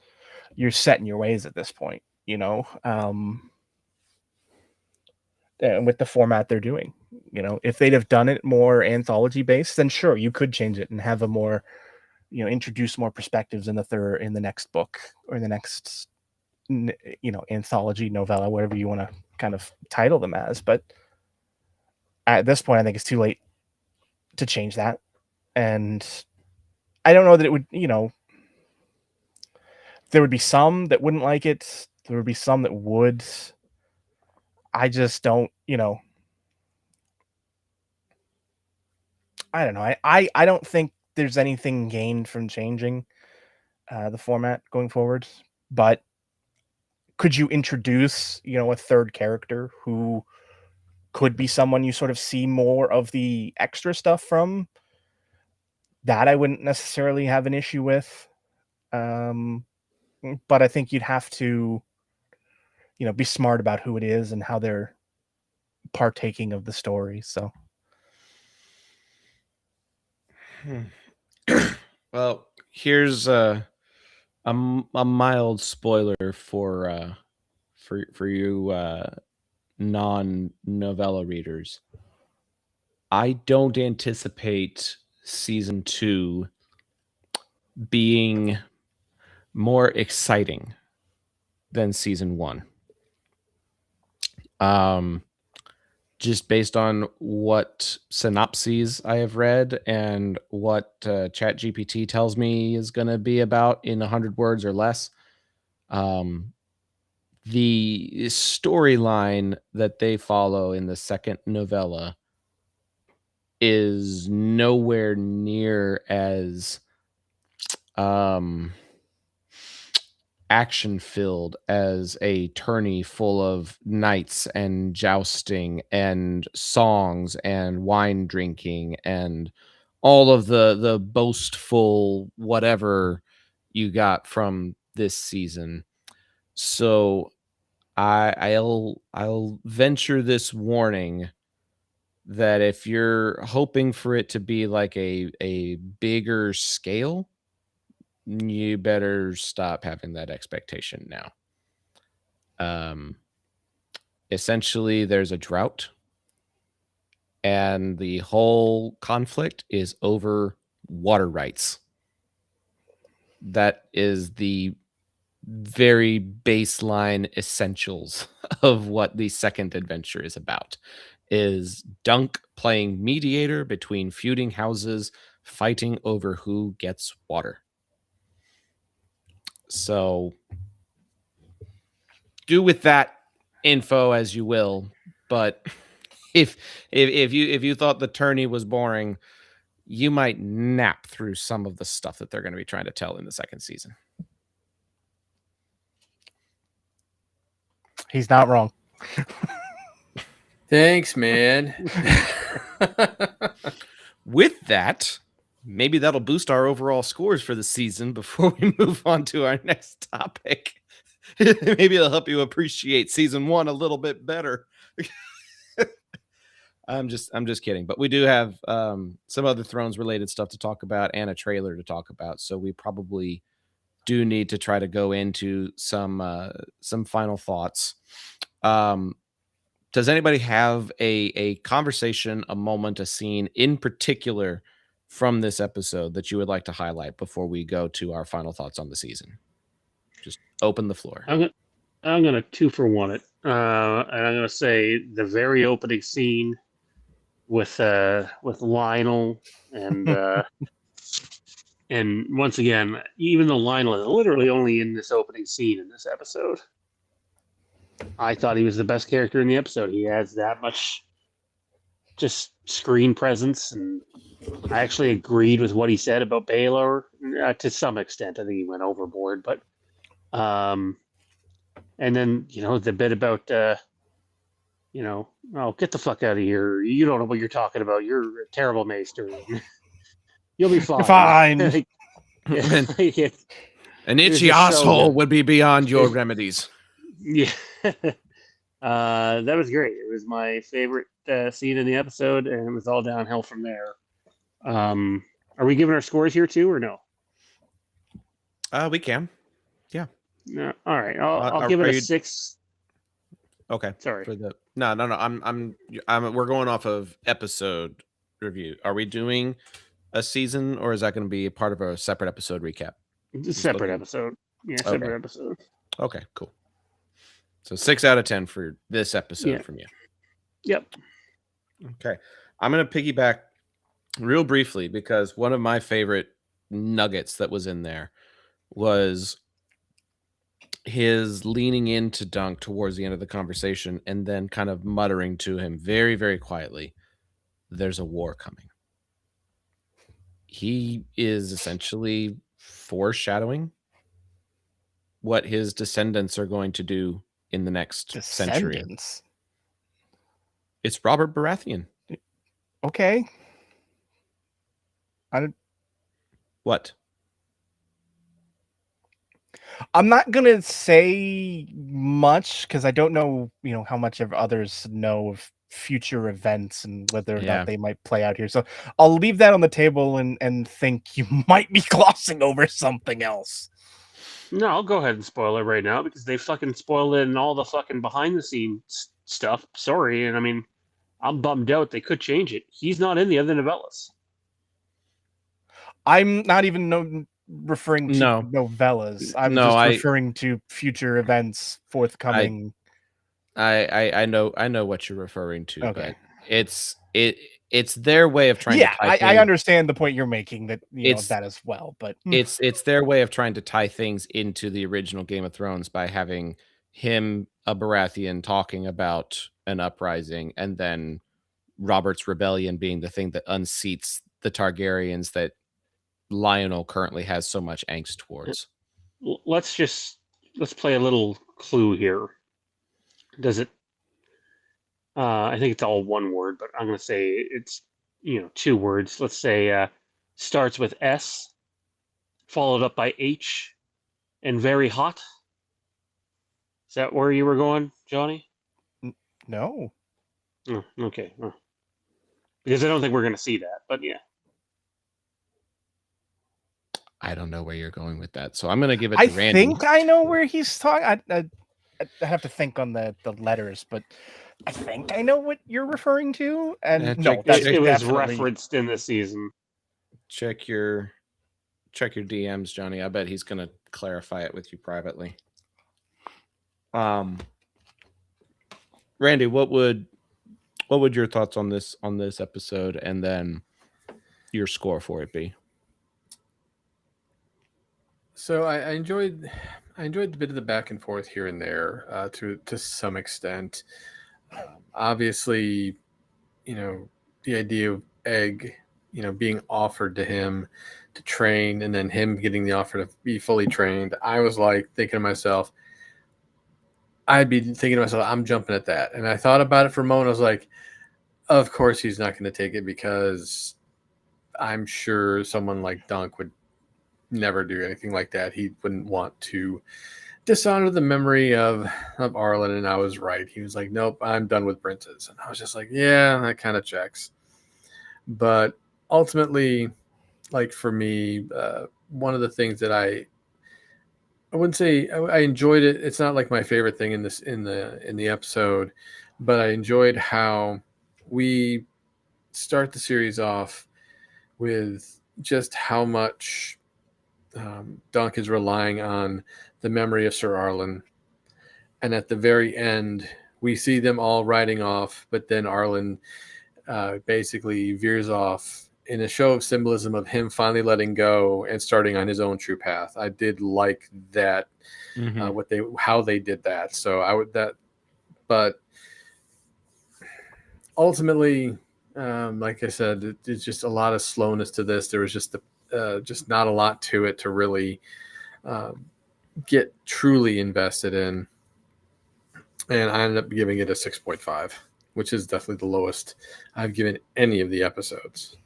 you're set in your ways at this point, and with the format they're doing. If they'd have done it more anthology based, then sure, you could change it and have a more, introduce more perspectives in the next book or in the next, anthology novella, whatever you want to kind of title them as. But at this point, I think it's too late to change that. And I don't know that it would, there would be some that wouldn't like it. There would be some that would. I just don't, I don't know. I don't think there's anything gained from changing the format going forward. But could you introduce, a third character who could be someone you sort of see more of the extra stuff from? That I wouldn't necessarily have an issue with. But I think you'd have to, be smart about who it is and how they're partaking of the story. So, Well, here's a mild spoiler for you non-novella readers. I don't anticipate season 2 being more exciting than season 1. Just based on what synopses I have read and what ChatGPT tells me is going to be about in 100 words or less. The storyline that they follow in the second novella is nowhere near as action filled as a tourney full of knights and jousting and songs and wine drinking and all of the boastful whatever you got from this season. So I'll venture this warning that if you're hoping for it to be like a bigger scale, you better stop having that expectation now. Essentially, there's a drought, and the whole conflict is over water rights. That is the very baseline essentials of what the second adventure is about. Is Dunk playing mediator between feuding houses, fighting over who gets water. So do with that info as you will, but if you thought the tourney was boring, you might nap through some of the stuff that they're going to be trying to tell in the second season. he's not wrong. Thanks, man. With that, maybe that'll boost our overall scores for the season before we move on to our next topic. Maybe it'll help you appreciate season 1 a little bit better. I'm just kidding, but we do have some other Thrones related stuff to talk about and a trailer to talk about, so we probably do need to try to go into some final thoughts. Does anybody have a conversation, a moment, a scene in particular from this episode that you would like to highlight before we go to our final thoughts on the season? Just open the floor. I'm gonna 2-for-1 it, and I'm gonna say the very opening scene with Lionel and and once again, even though Lionel is literally only in this opening scene in this episode, I thought he was the best character in the episode. He has that much just screen presence, and I actually agreed with what he said about Baylor to some extent. I think he went overboard, but and then the bit about oh, get the fuck out of here! You don't know what you're talking about. You're a terrible maester. You'll be fine. Fine. An itchy asshole would be beyond your remedies. Yeah. That was great. It was my favorite scene in the episode, and it was all downhill from there. Are we giving our scores here too, or no? We can. Yeah. No. All right. I'll give it a 6. Okay. Sorry. No. I'm. We're going off of episode review. Are we doing a season, or is that going to be a part of a separate episode recap? It's a separate episode. Yeah, separate episode. Okay, cool. So 6 out of 10 for this episode from you. Yep. Okay. I'm going to piggyback real briefly because one of my favorite nuggets that was in there was his leaning into Dunk towards the end of the conversation and then kind of muttering to him very, very quietly, "There's a war coming." He is essentially foreshadowing what his descendants are going to do in the next century. Descendants. It's Robert Baratheon. Okay. What? I'm not gonna say much because I don't know, how much of others know of future events and whether or Yeah. not they might play out here. So I'll leave that on the table and think you might be glossing over something else. No, I'll go ahead and spoil it right now because they fucking spoiled it in all the fucking behind the scenes stuff. Sorry, and I mean, I'm bummed out. They could change it. He's not in the other novellas. I'm not even referring to No. novellas. I was No, just I- referring to future events forthcoming. I know what you're referring to, Okay. but it's their way of trying to tie I things. understand the point you're making that It's- that as well, but It's their way of trying to tie things into the original Game of Thrones by having him, a Baratheon, talking about an uprising, and then Robert's rebellion being the thing that unseats the Targaryens that Lionel currently has so much angst towards. Let's play a little clue here. Does it? I think it's all one word, but I'm going to say it's 2 words. Let's say starts with S, followed up by H, and very hot. Is that where you were going, Johnny? no. Oh, okay. Oh. Because I don't think we're going to see that, but yeah. I don't know where you're going with that, so I'm going to give it I to Randy. think I know where he's talking. I have to think on the letters, but I think I know what you're referring to. And no, that's it was definitely referenced in the season. Check your DMs, Johnny. I bet he's going to clarify it with you privately. Randy, what would your thoughts on this episode and then your score for it be? So I enjoyed the bit of the back and forth here and there to some extent. Obviously, the idea of Egg, being offered to him to train, and then him getting the offer to be fully trained. I was like thinking to myself, I'd be thinking to myself, I'm jumping at that. And I thought about it for a moment. I was like, of course he's not going to take it because I'm sure someone like Dunk would never do anything like that. He wouldn't want to dishonor the memory of Arlen. And I was right. He was like, nope, I'm done with princes. And I was just like, yeah, that kind of checks. But ultimately, like for me, one of the things that I wouldn't say I enjoyed it. It's not like my favorite thing in the episode, but I enjoyed how we start the series off with just how much Dunk is relying on the memory of Sir Arlen. And at the very end, we see them all riding off, but then Arlen basically veers off in a show of symbolism of him finally letting go and starting on his own true path. I did like that, how they did that. So but ultimately, like I said, it's just a lot of slowness to this. There was just not a lot to it to really get truly invested in. And I ended up giving it a 6.5, which is definitely the lowest I've given any of the episodes.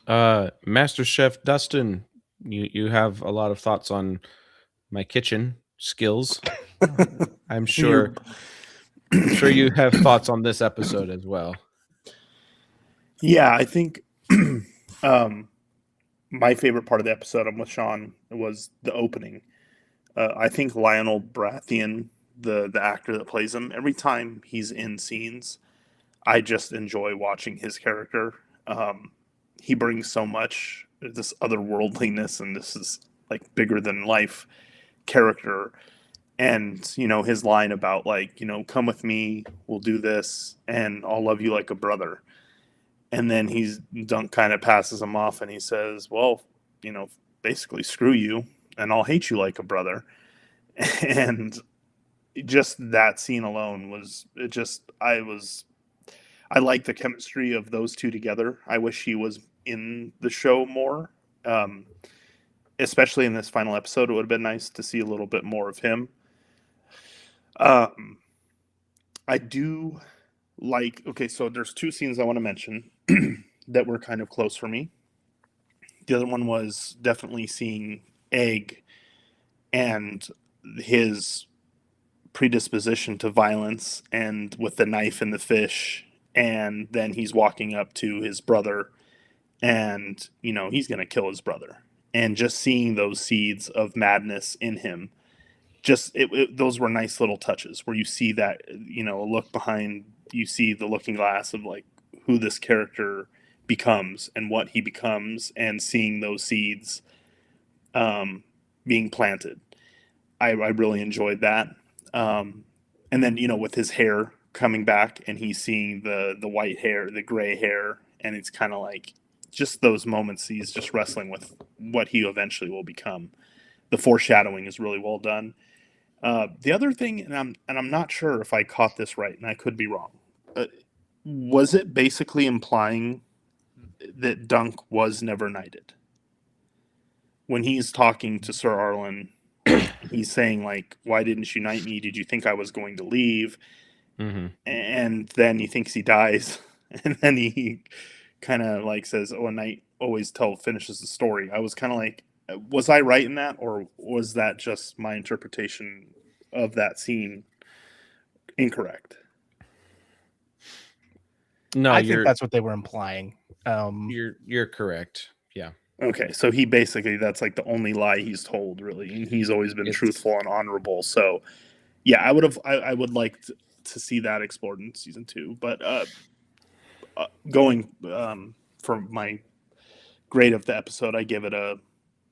Master Chef Dustin, you have a lot of thoughts on my kitchen skills. I'm sure you have thoughts on this episode as well. Yeah, I think my favorite part of the episode, I'm with Sean, was the opening. I think Lionel Baratheon, the actor that plays him, every time he's in scenes, I just enjoy watching his character. He brings so much, this otherworldliness, and this is like bigger than life character And, you know, his line about like, you know, come with me, we'll do this, and I'll love you like a brother. And then Dunk kind of passes him off and he says, well, you know, basically screw you and I'll hate you like a brother. And just that scene alone was it just I like the chemistry of those two together. I wish he was in the show more. Um, Especially in this final episode, it would have been nice to see a little bit more of him. Um, I do like, okay, so there's two scenes I want to mention that were kind of close for me. The other one was definitely seeing Egg and his predisposition to violence and with the knife and the fish. And then he's walking up to his brother and, you know, he's going to kill his brother. And just seeing those seeds of madness in him, those were nice little touches where you see that, you know, look behind, you see the looking glass of like who this character becomes and what he becomes, and seeing those seeds being planted. I really enjoyed that. And then, you know, with his hair coming back and he's seeing the white hair, the gray hair, and it's kind of like just those moments he's just wrestling with what he eventually will become. The foreshadowing is really well done. The other thing, and I'm not sure if I caught this right, and I could be wrong. Was it basically implying that Dunk was never knighted? When he's talking to Sir Arlen, he's saying like, "Why didn't you knight me? Did you think I was going to leave?" Mm-hmm. And then he thinks he dies, and then he kind of like says, "Oh, a knight always finishes the story." I was kind of like, was I right in that, or was that just my interpretation of that scene incorrect? No, I think that's what they were implying. you're correct. Yeah. Okay, so he basically that's like the only lie he's told, really, and he's always been It's truthful and honorable. So, yeah, I would like to see that explored in season 2. But going for my grade of the episode, I give it a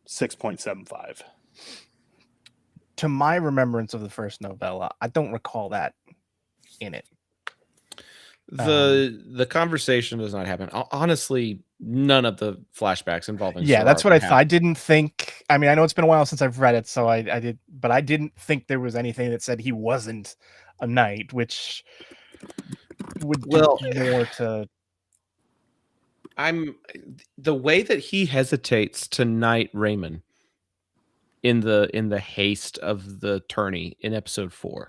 6.75. To my remembrance of the first novella, I don't recall that in it. the conversation does not happen. Honestly, none of the flashbacks involving Yeah, Sir that's what I Arthur thought. I happen. didn't think. I mean, I know it's been a while since I've read it, so I did, but I didn't think there was anything that said he wasn't a knight, which would do Well, more to. The way that he hesitates to knight Raymond in the haste of the tourney in episode 4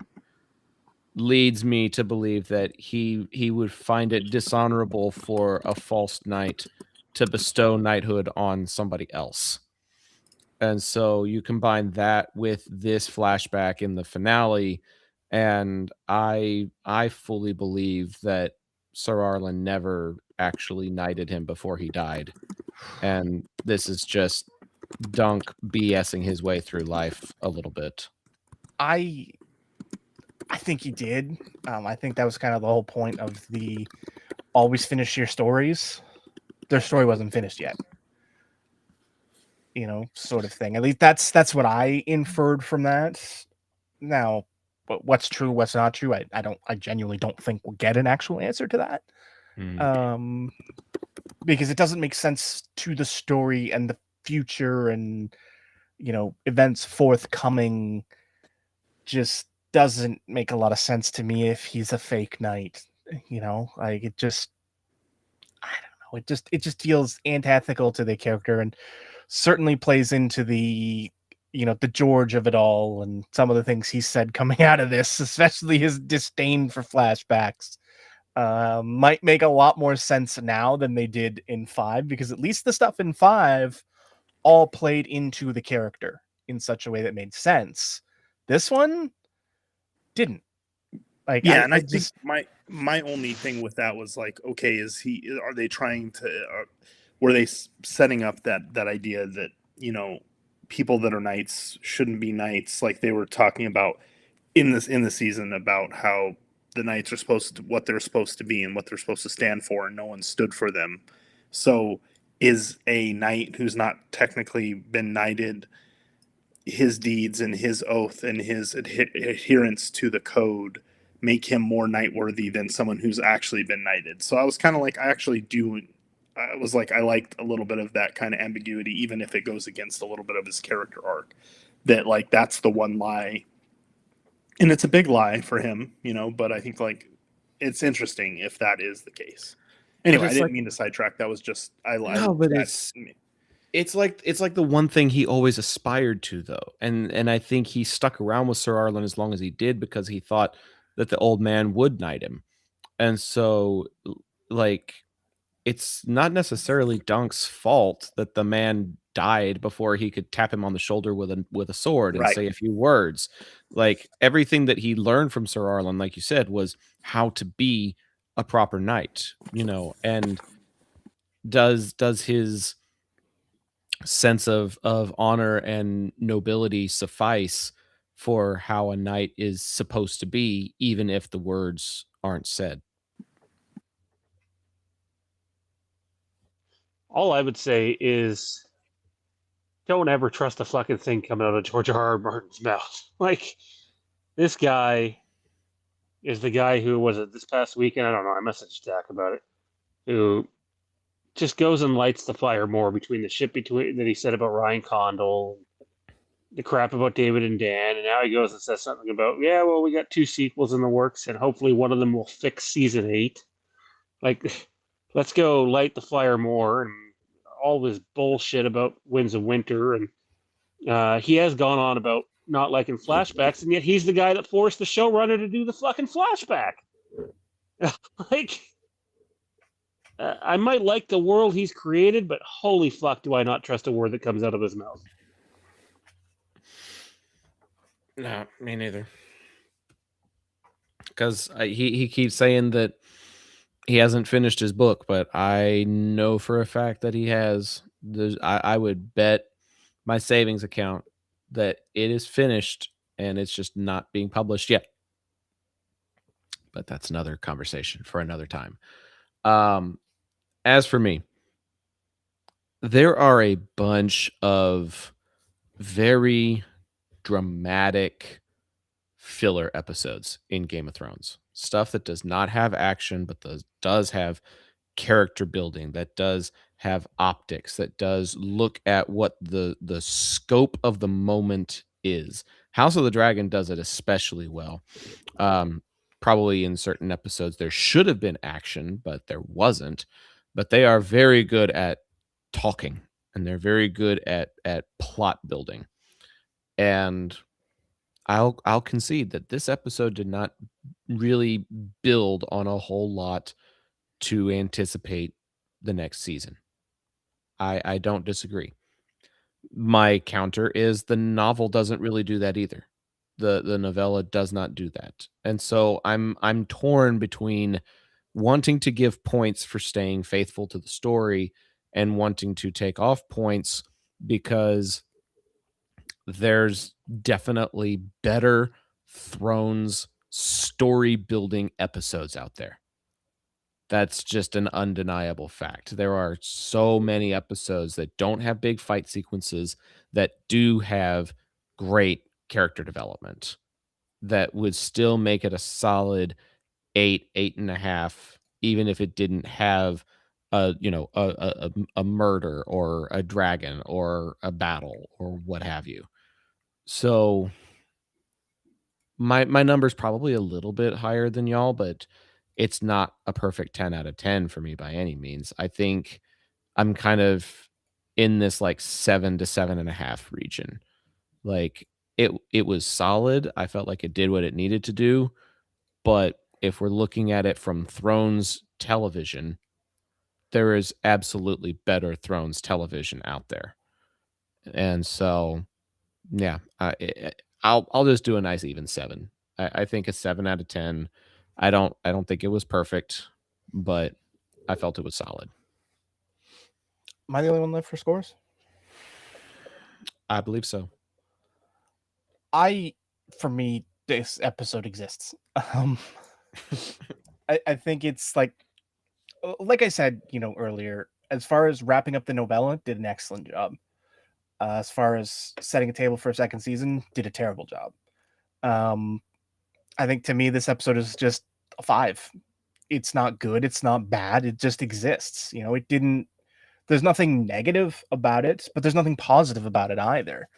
leads me to believe that he would find it dishonorable for a false knight to bestow knighthood on somebody else. And so you combine that with this flashback in the finale, and I fully believe that Sir Arlen never actually knighted him before he died. And this is just Dunk BSing his way through life a little bit. I think he did. I think that was kind of the whole point of the always finish your stories. Their story wasn't finished yet, you know, sort of thing. At least that's what I inferred from that. Now, but what's true, what's not true, I genuinely don't think we'll get an actual answer to that. Mm. Because it doesn't make sense to the story and the future and, you know, events forthcoming. Just doesn't make a lot of sense to me if he's a fake knight. You know, like it just, I don't know. It just feels antithetical to the character and certainly plays into the, you know, the George of it all and some of the things he said coming out of this, especially his disdain for flashbacks. Might make a lot more sense now than they did in 5, because at least the stuff in 5 all played into the character in such a way that made sense. This one didn't. Like, Yeah, I, and I I think just, my only thing with that was like, okay, are they trying to were they setting up that idea that, you know, people that are knights shouldn't be knights, like they were talking about in the season about how the knights are supposed to what they're supposed to be and what they're supposed to stand for, and no one stood for them. So is a knight who's not technically been knighted his deeds and his oath and his adherence to the code make him more knight worthy than someone who's actually been knighted. So I was kind of like, I actually do. I was like, I liked a little bit of that kind of ambiguity, even if it goes against a little bit of his character arc. That like that's the one lie, and it's a big lie for him, you know. But I think like it's interesting if that is the case. Anyway, I it's didn't like mean to sidetrack. That was just I no, but that, it's like the one thing he always aspired to, though, and I think he stuck around with Sir Arlen as long as he did because he thought that the old man would knight him, and so like it's not necessarily Dunk's fault that the man died before he could tap him on the shoulder with a sword and right. say a few words. Like everything that he learned from Sir Arlen, like you said, was how to be a proper knight, you know, and does his sense of honor and nobility suffice for how a knight is supposed to be, even if the words aren't said? All I would say is don't ever trust a fucking thing coming out of George R.R. Martin's mouth. Like, this guy is the guy who was it this past weekend? I don't know. I messaged Jack about it. Who just goes and lights the fire more between the shit between that he said about Ryan Condal, the crap about David and Dan, and now he goes and says something about, yeah, well, we got 2 sequels in the works, and hopefully one of them will fix season 8. Like, let's go light the fire more, and all this bullshit about Winds of Winter, and he has gone on about not liking flashbacks, and yet he's the guy that forced the showrunner to do the fucking flashback. Like, I might like the world he's created, but holy fuck, do I not trust a word that comes out of his mouth. No, me neither. Because he keeps saying that he hasn't finished his book, but I know for a fact that he has. I would bet my savings account that it is finished and it's just not being published yet. But that's another conversation for another time. As for me, there are a bunch of very dramatic filler episodes in Game of Thrones. Stuff that does not have action, but does have character building, that does have optics, that does look at what the scope of the moment is. House of the Dragon does it especially well. Probably in certain episodes there should have been action, but there wasn't. But they are very good at talking, and they're very good at plot building. And I'll concede that this episode did not really build on a whole lot to anticipate the next season. I don't disagree. My counter is the novel doesn't really do that either. The novella does not do that. And so I'm torn between wanting to give points for staying faithful to the story and wanting to take off points because there's definitely better Thrones story building episodes out there. That's just an undeniable fact. There are so many episodes that don't have big fight sequences that do have great character development that would still make it a solid 8, 8.5, even if it didn't have a murder or a dragon or a battle or what have you. So my number's probably a little bit higher than y'all, but it's not a perfect 10 out of 10 for me by any means. I think I'm kind of in this like 7 to 7.5 region. Like it was solid. I felt like it did what it needed to do, but if we're looking at it from Thrones television, there is absolutely better Thrones television out there. And so yeah, I'll just do a nice even 7. I think a 7 out of 10. I don't think it was perfect, but I felt it was solid. Am I the only one left for scores? I believe so. For me, this episode exists. I think it's like I said, earlier, as far as wrapping up the novella, did an excellent job. as far as setting a table for a second season, did a terrible job. I think to me, this episode is just a 5. It's not good. It's not bad. It just exists. It didn't. There's nothing negative about it, but there's nothing positive about it either.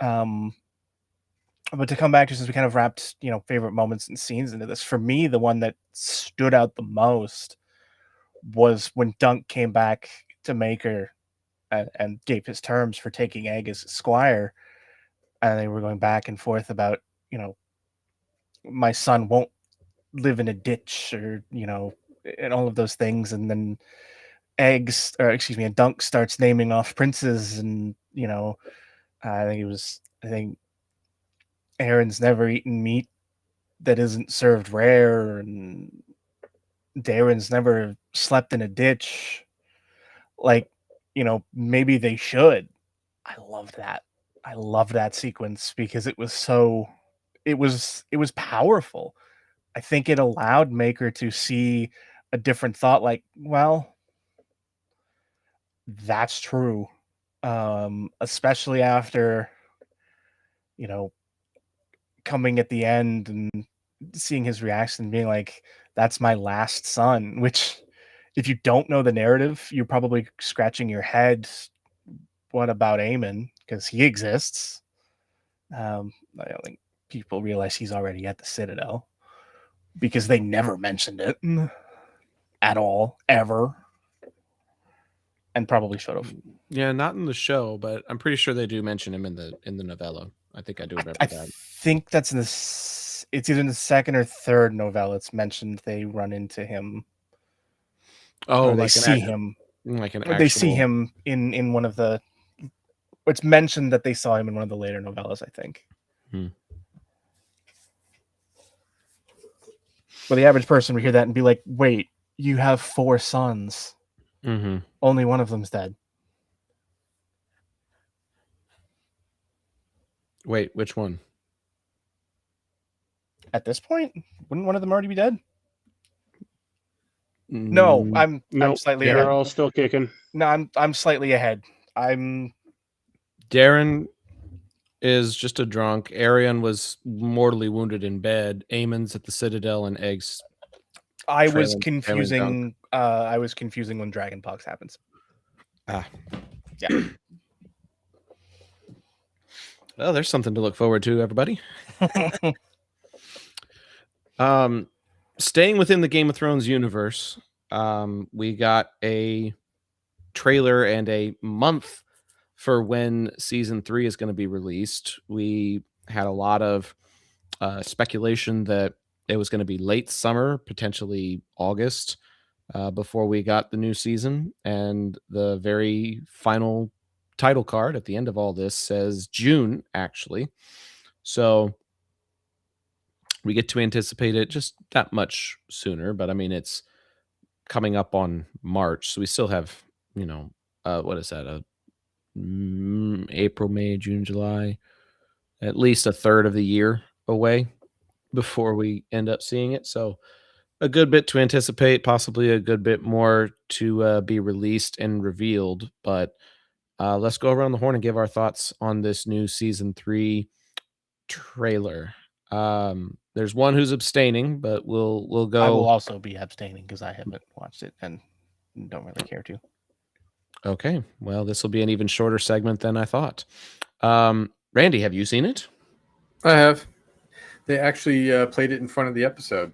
But to come back to, since we kind of wrapped, favorite moments and scenes into this, for me, the one that stood out the most was when Dunk came back to Maker and gave his terms for taking Egg as squire, and they were going back and forth about, my son won't live in a ditch, or and all of those things, and then Dunk starts naming off princes, and I think Aaron's never eaten meat that isn't served rare, and Darren's never slept in a ditch. Like, maybe they should. I loved that. I loved that sequence because it was powerful. I think it allowed Maker to see a different thought, like, well, that's true. Especially after, coming at the end and seeing his reaction, being like, that's my last son, which, if you don't know the narrative, you're probably scratching your head. What about Aemon? Because he exists. I don't think people realize he's already at the Citadel, because they never mentioned it at all, ever. And probably should have. Yeah, not in the show, but I'm pretty sure they do mention him in the novella. I think I do remember that. I think that's it's either in the second or third novella. It's mentioned they run into him. Oh, or they see him. Like an Or they see him in one of the. It's mentioned that they saw him in one of the later novellas, I think. But the average person would hear that and be like, wait, you have 4 sons. Mm-hmm. Only one of them's dead. Wait, which one? At this point, wouldn't one of them already be dead? No, I'm slightly ahead. They're all still kicking. No, I'm slightly ahead. Darren is just a drunk. Arion was mortally wounded in bed. Aemon's at the Citadel, and Eggs. I was confusing when Dragonpox happens. Ah. Yeah. Well, there's something to look forward to, everybody. Staying within the Game of Thrones universe, we got a trailer and a month for when season 3 is going to be released. We had a lot of speculation that it was going to be late summer, potentially August, before we got the new season. And the very final title card at the end of all this says June, actually. So we get to anticipate it just that much sooner. But I mean, it's coming up on March. So we still have, what is that? April, May, June, July, at least a third of the year away before we end up seeing it. So a good bit to anticipate, possibly a good bit more to be released and revealed. But let's go around the horn and give our thoughts on this new season 3 trailer. There's one who's abstaining, but we'll go. I will also be abstaining because I haven't watched it and don't really care to. Okay, well, this will be an even shorter segment than I thought. Randy, have you seen it? I have. They actually played it in front of the episode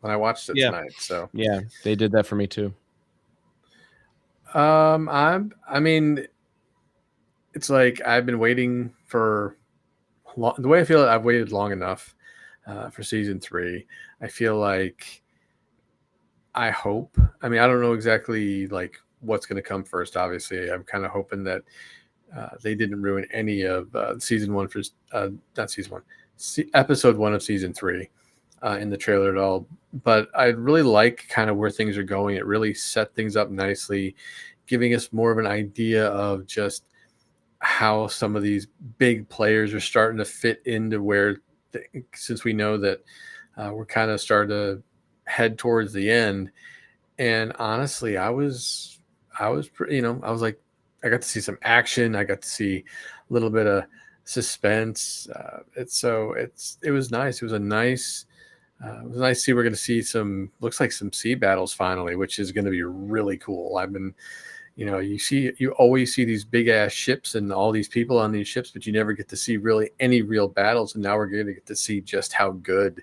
when I watched it tonight. So yeah, they did that for me too. I mean, it's like I've been waiting for the way I feel. I've waited long enough for season 3. I feel like I hope. I mean, I don't know exactly like what's going to come first. Obviously, I'm kind of hoping that they didn't ruin any of season 1 for not season 1, episode 1 of season 3 in the trailer at all. But I really like kind of where things are going. It really set things up nicely, giving us more of an idea of just how some of these big players are starting to fit into where, since we know that we're kind of starting to head towards the end. And honestly, I was pretty, I was like, I got to see some action. I got to see a little bit of suspense. It was nice. It was nice to see. We're going to see looks like some sea battles finally, which is going to be really cool. I've been, you always see these big ass ships and all these people on these ships, but you never get to see really any real battles. And now we're going to get to see just how good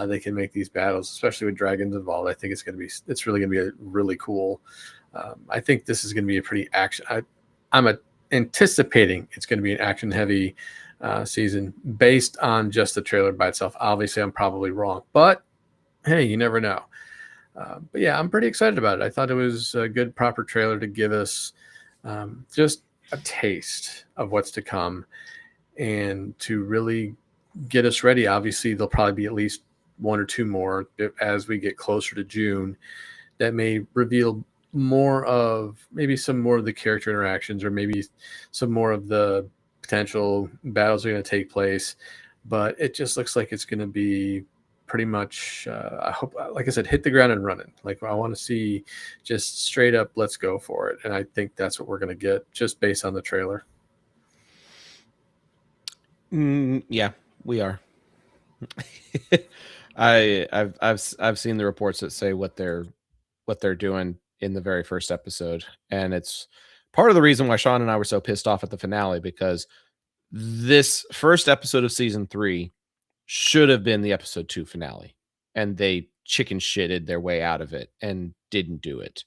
they can make these battles, especially with dragons involved. I think it's really going to be a really cool. I think this is going to be a pretty action. I'm anticipating it's going to be an action heavy season based on just the trailer by itself. Obviously, I'm probably wrong, but hey, you never know. But yeah, I'm pretty excited about it. I thought it was a good, proper trailer to give us just a taste of what's to come and to really get us ready. Obviously, there'll probably be at least one or two more as we get closer to June that may reveal maybe some more of the character interactions, or maybe some more of the potential battles are going to take place. But it just looks like it's going to be pretty much, I hope, like I said, hit the ground and running. Like, I want to see just straight up, let's go for it. And I think that's what we're going to get just based on the trailer. Yeah, we are. I've seen the reports that say what they're doing in the very first episode, and it's part of the reason why Sean and I were so pissed off at the finale, because this first episode of season 3 should have been the episode 2 finale, and they chicken shitted their way out of it and didn't do it.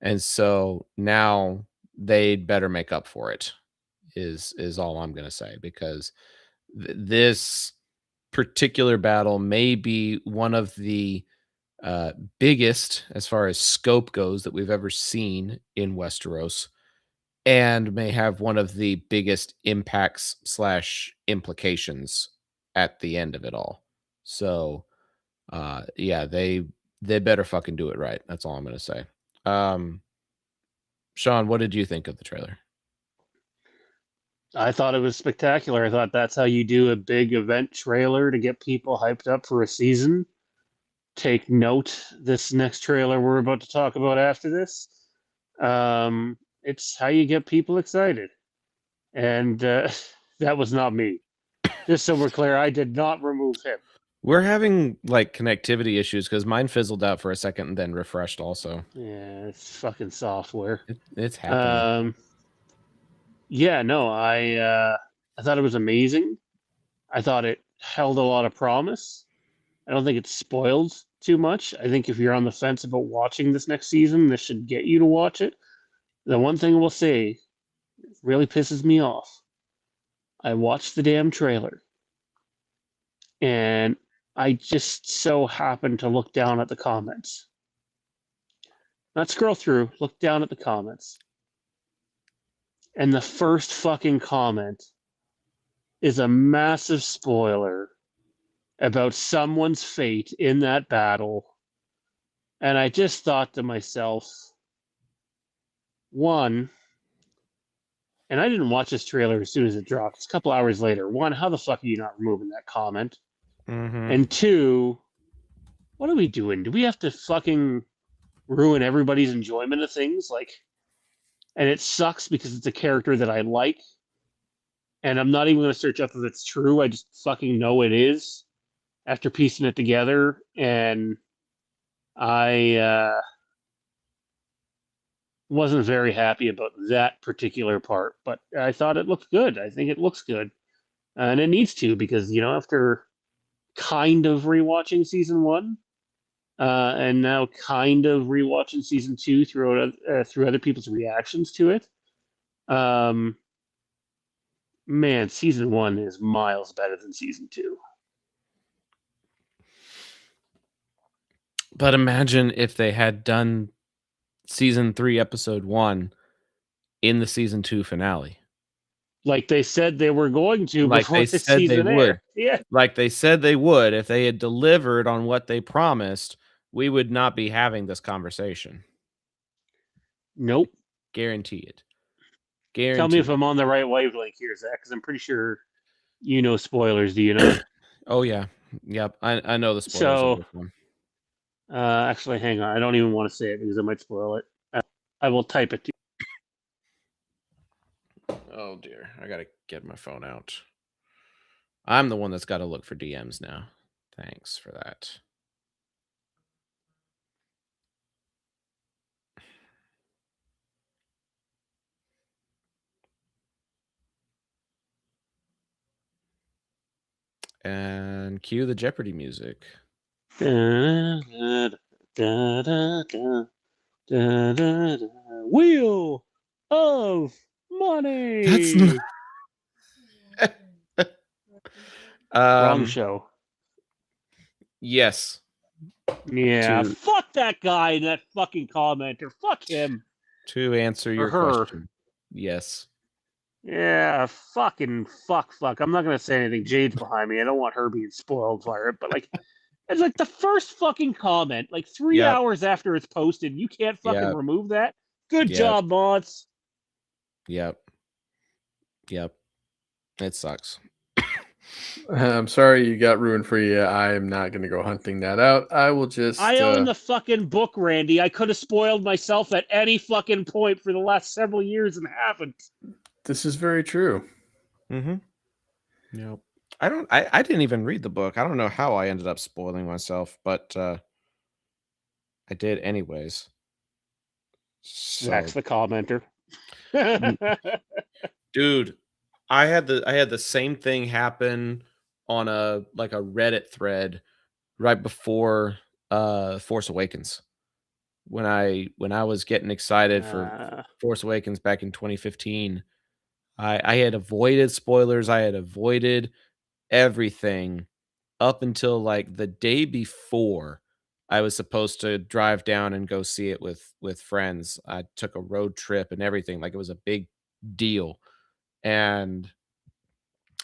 And so now they'd better make up for it, is all I'm going to say, because this particular battle may be one of the biggest, as far as scope goes, that we've ever seen in Westeros, and may have one of the biggest impacts / implications at the end of it all. So yeah, they better fucking do it right. That's all I'm gonna say. Sean, what did you think of the trailer? I thought it was spectacular. I thought that's how you do a big event trailer to get people hyped up for a season. Take note, this next trailer we're about to talk about after this. It's how you get people excited. And that was not me. Just so we're clear, I did not remove him. We're having like connectivity issues because mine fizzled out for a second and then refreshed also. Yeah, it's fucking software. It's happening. Yeah, no, I thought it was amazing. I thought it held a lot of promise. I don't think it's spoiled too much. I think if you're on the fence about watching this next season, this should get you to watch it. The one thing we'll say really pisses me off. I watched the damn trailer, and I just so happened to look down at the comments. Not scroll through, look down at the comments. And the first fucking comment is a massive spoiler about someone's fate in that battle. And I just thought to myself, one, and I didn't watch this trailer as soon as it dropped. It's a couple hours later. One, how the fuck are you not removing that comment? Mm-hmm. And two, what are we doing? Do we have to fucking ruin everybody's enjoyment of things? Like, and it sucks because it's a character that I like, and I'm not even going to search up if it's true. I just fucking know it is after piecing it together, and I wasn't very happy about that particular part, but I thought it looked good. I think it looks good, and it needs to, because after kind of rewatching season 1, and now kind of rewatching season 2 through other people's reactions to it. Man, season 1 is miles better than season 2. But imagine if they had done season 3, episode 1 in the season 2 finale. Like they said they were going to Like before they the said they season would. aired. Yeah. Like they said they would. If they had delivered on what they promised, we would not be having this conversation. Nope. Guarantee it. Tell me if I'm on the right wavelength here, Zach, because I'm pretty sure you know spoilers, do you not? Oh, yeah. Yep. I know the spoilers So, of this one. Actually, hang on. I don't even want to say it because I might spoil it. I will type it to you. Oh dear, I gotta get my phone out. I'm the one that's got to look for DMs now. Thanks for that. And cue the Jeopardy music. Da, da, da, da, da, da, da, da. Wheel of money. That's not. Wrong show. Yes. Yeah, To fuck that guy and that fucking commenter. Fuck him. to answer your her. question. Yes. Yeah, fucking fuck. I'm not gonna say anything. Jade's behind me. I don't want her being spoiled for it, but like, it's like the first fucking comment, like 3 Yep. hours after it's posted. You can't fucking Yep. remove that. Good Yep. job, Mods. Yep. It sucks. I'm sorry you got ruined for you. I am not going to go hunting that out. I will just. I own the fucking book, Randy. I could have spoiled myself at any fucking point for the last several years and haven't. This is very true. Mm-hmm. Yep. I didn't even read the book. I don't know how I ended up spoiling myself, but I did anyways. So, Zach's the commenter. dude, I had the same thing happen on a Reddit thread right before Force Awakens. When I was getting excited for Force Awakens back in 2015, I had avoided spoilers. I had avoided everything up until like the day before I was supposed to drive down and go see it with friends. I took a road trip and everything, like it was a big deal. And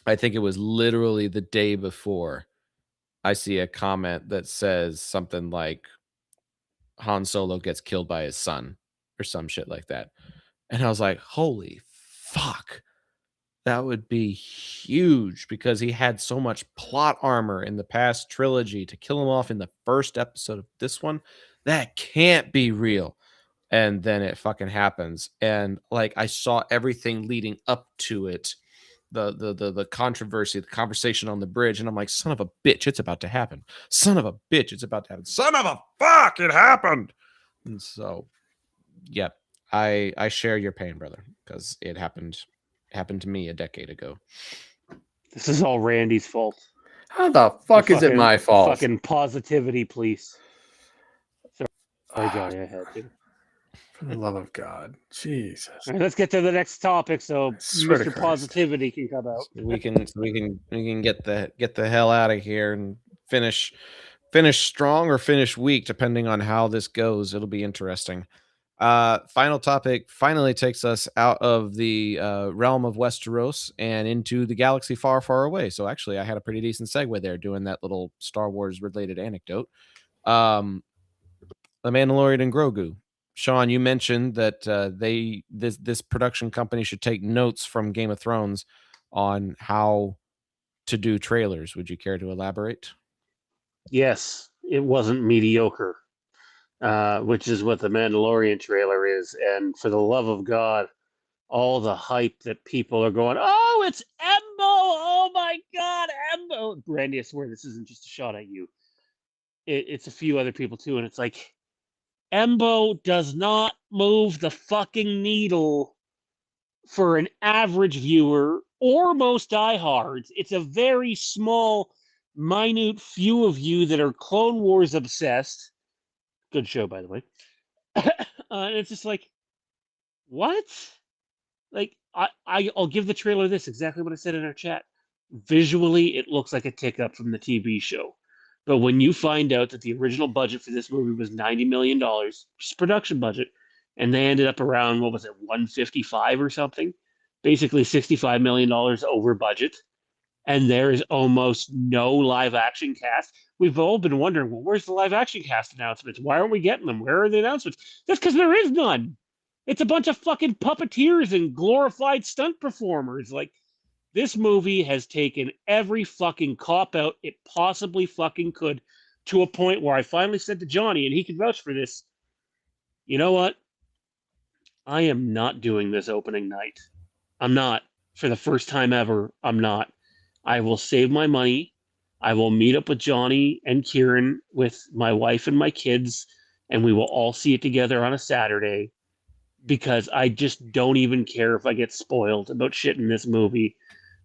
I think it was literally the day before I see a comment that says something like Han Solo gets killed by his son or some shit like that. And I was like, holy fuck. That would be huge because he had so much plot armor in the past trilogy. To kill him off in the first episode of this one, that can't be real. And then it fucking happens. And like I saw everything leading up to it, the controversy, the conversation on the bridge, and I'm like, son of a bitch, it's about to happen. Son of a bitch, it's about to happen. Son of a fuck, it happened. And so, yep, I share your pain, brother, because it happened to me a decade ago. This is all Randy's fault. How the fuck is it my fault? Fucking positivity, please. Sorry, Johnny, I had to. For the love of God, Jesus! All right, let's get to the next topic, so Swear to Mr. Christ. Positivity can come out. So we can get the hell out of here and finish strong or finish weak, depending on how this goes. It'll be interesting. Final topic finally takes us out of the realm of Westeros and into the galaxy far, far away. So actually, I had a pretty decent segue there doing that little Star Wars related anecdote. The Mandalorian and Grogu. Sean, you mentioned that this production company should take notes from Game of Thrones on how to do trailers. Would you care to elaborate? Yes, it wasn't mediocre. Which is what the Mandalorian trailer is. And for the love of God, all the hype that people are going, oh, it's Embo! Oh my God, Embo! Randy, I swear this isn't just a shot at you. It's a few other people too, and it's like, Embo does not move the fucking needle for an average viewer or most diehards. It's a very small, minute few of you that are Clone Wars obsessed. Good show, by the way. And it's just like, what? Like, I'll give the trailer this, exactly what I said in our chat. Visually, it looks like a tick up from the TV show. But when you find out that the original budget for this movie was $90 million, just production budget, and they ended up around, what was it, 155 or something? Basically $65 million over budget. And there is almost no live action cast. We've all been wondering, well, where's the live action cast announcements? Why aren't we getting them? Where are the announcements? That's because there is none. It's a bunch of fucking puppeteers and glorified stunt performers. Like, this movie has taken every fucking cop out it possibly fucking could, to a point where I finally said to Johnny, and he can vouch for this, you know what? I am not doing this opening night. I'm not. For the first time ever, I'm not. I will save my money. I will meet up with Johnny and Kieran with my wife and my kids, and we will all see it together on a Saturday because I just don't even care if I get spoiled about shit in this movie.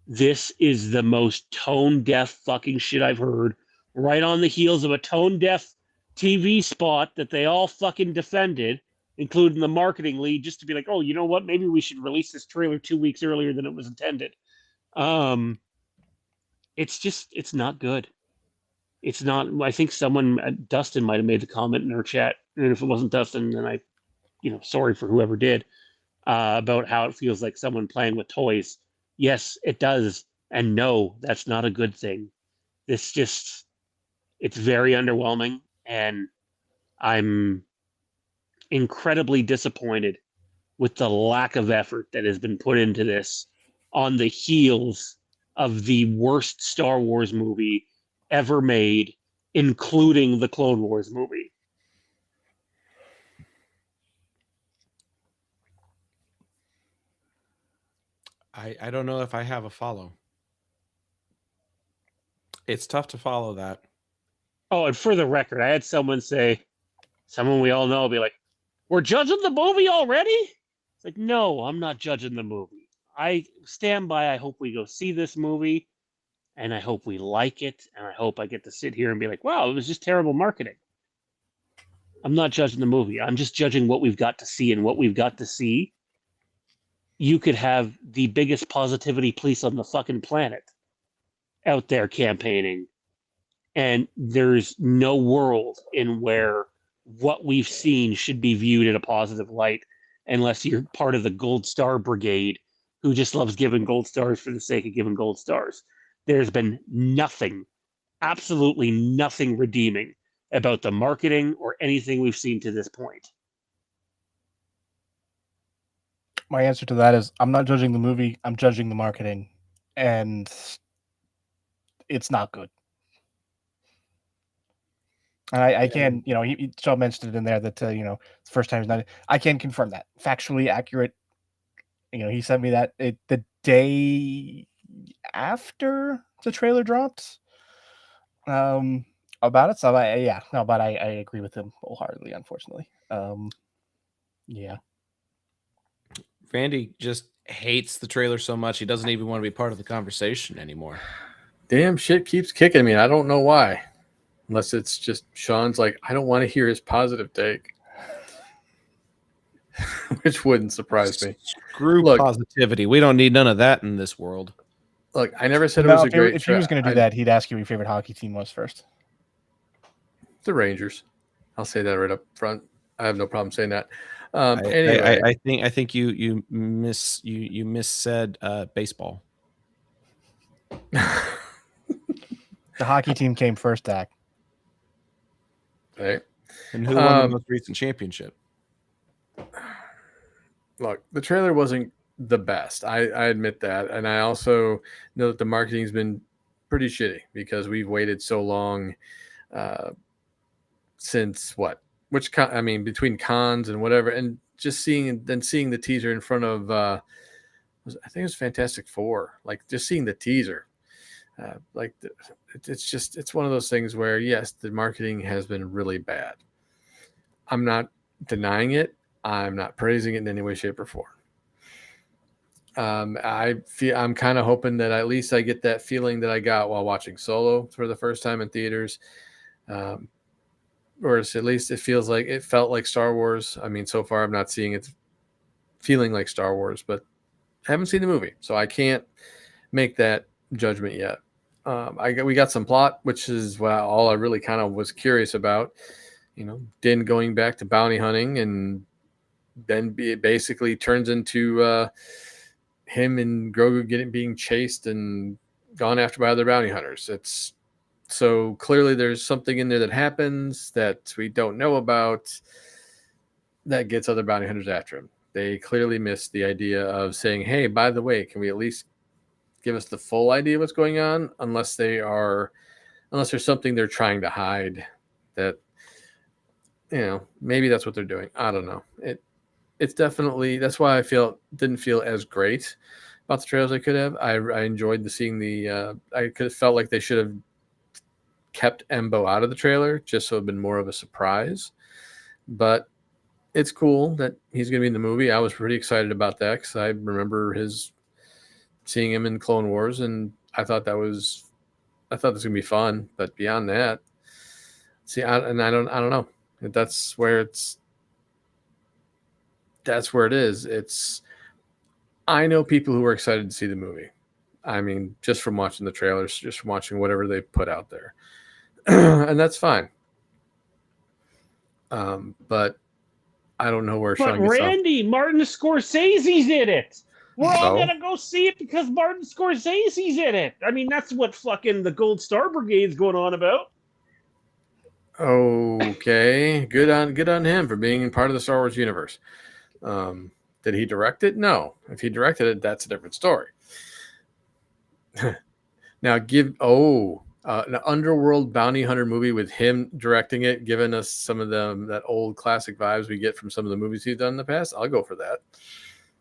This is the most tone deaf fucking shit I've heard, right on the heels of a tone deaf TV spot that they all fucking defended, including the marketing lead, just to be like, oh, you know what? Maybe we should release this trailer 2 weeks earlier than it was intended. It's not good. It's not. I think someone, Dustin, might have made the comment in our chat, and if it wasn't Dustin, then sorry for whoever did, about how it feels like someone playing with toys. Yes, it does, and no, that's not a good thing. It's very underwhelming, and I'm incredibly disappointed with the lack of effort that has been put into this on the heels of the worst Star Wars movie ever made, including the Clone Wars movie. I don't know if I have a follow. It's tough to follow that. Oh, and for the record, I had someone we all know, be like, we're judging the movie already? It's like, no, I'm not judging the movie. I stand by, I hope we go see this movie, and I hope we like it, and I hope I get to sit here and be like, wow, it was just terrible marketing. I'm not judging the movie. I'm just judging what we've got to see, and what we've got to see. You could have the biggest positivity police on the fucking planet out there campaigning, and there's no world in where what we've seen should be viewed in a positive light unless you're part of the gold star brigade who just loves giving gold stars for the sake of giving gold stars. There's been nothing, absolutely nothing redeeming about the marketing or anything we've seen to this point. My answer to that is I'm not judging the movie, I'm judging the marketing, and it's not good. And I can, Sean mentioned it in there that, it's the first time he's not, I can confirm that. Factually accurate. He sent me that the day after the trailer dropped about it. So but I agree with him wholeheartedly, unfortunately. Yeah. Vandy just hates the trailer so much he doesn't even want to be part of the conversation anymore. Damn shit keeps kicking me. I don't know why. Unless it's just Sean's like, I don't want to hear his positive take. Which wouldn't surprise me. Screw positivity. We don't need none of that in this world. Look, I never said it was a great If he was going to do that, he'd ask you what your favorite hockey team was first. The Rangers. I'll say that right up front. I have no problem saying that. Anyway, I think you missaid baseball. The hockey team came first, Dak. Okay. And who won the most recent championship? Look, the trailer wasn't the best. I admit that. And I also know that the marketing's been pretty shitty because we've waited so long since between cons and whatever, and just seeing the teaser in front of I think it was Fantastic Four, like just seeing the teaser. It's one of those things where, yes, the marketing has been really bad. I'm not denying it. I'm not praising it in any way, shape, or form. I'm kind of hoping that at least I get that feeling that I got while watching Solo for the first time in theaters. Or at least it felt like Star Wars. I mean, so far I'm not seeing it feeling like Star Wars, but I haven't seen the movie, so I can't make that judgment yet. We got some plot, which is all I really kind of was curious about. Din going back to bounty hunting, and then it basically turns into him and Grogu being chased and gone after by other bounty hunters. It's so clearly there's something in there that happens that we don't know about that gets other bounty hunters after him. They clearly missed the idea of saying, hey, by the way, can we at least give us the full idea of what's going on? Unless there's something they're trying to hide that, maybe that's what they're doing. I don't know. it's definitely, that's why I didn't feel as great about the trailers I could have. I enjoyed seeing I could have felt like they should have kept Embo out of the trailer just so it'd been more of a surprise. But it's cool that he's going to be in the movie. I was pretty excited about that because I remember seeing him in Clone Wars, and I thought this was going to be fun. But beyond that, I don't know. That's where it is. I know people who are excited to see the movie. I mean, just from watching the trailers, just from watching whatever they put out there, and that's fine. But I don't know where But Sean gets off. Randy, Martin Scorsese's in it. We're all So? gonna go see it because Martin Scorsese's in it. I mean, that's what fucking the Gold Star Brigade's going on about. Okay, good on him for being part of the Star Wars universe. Did he direct it? No. If he directed it, that's a different story. Now, an Underworld bounty hunter movie with him directing it, giving us some of that old classic vibes we get from some of the movies he's done in the past. I'll go for that.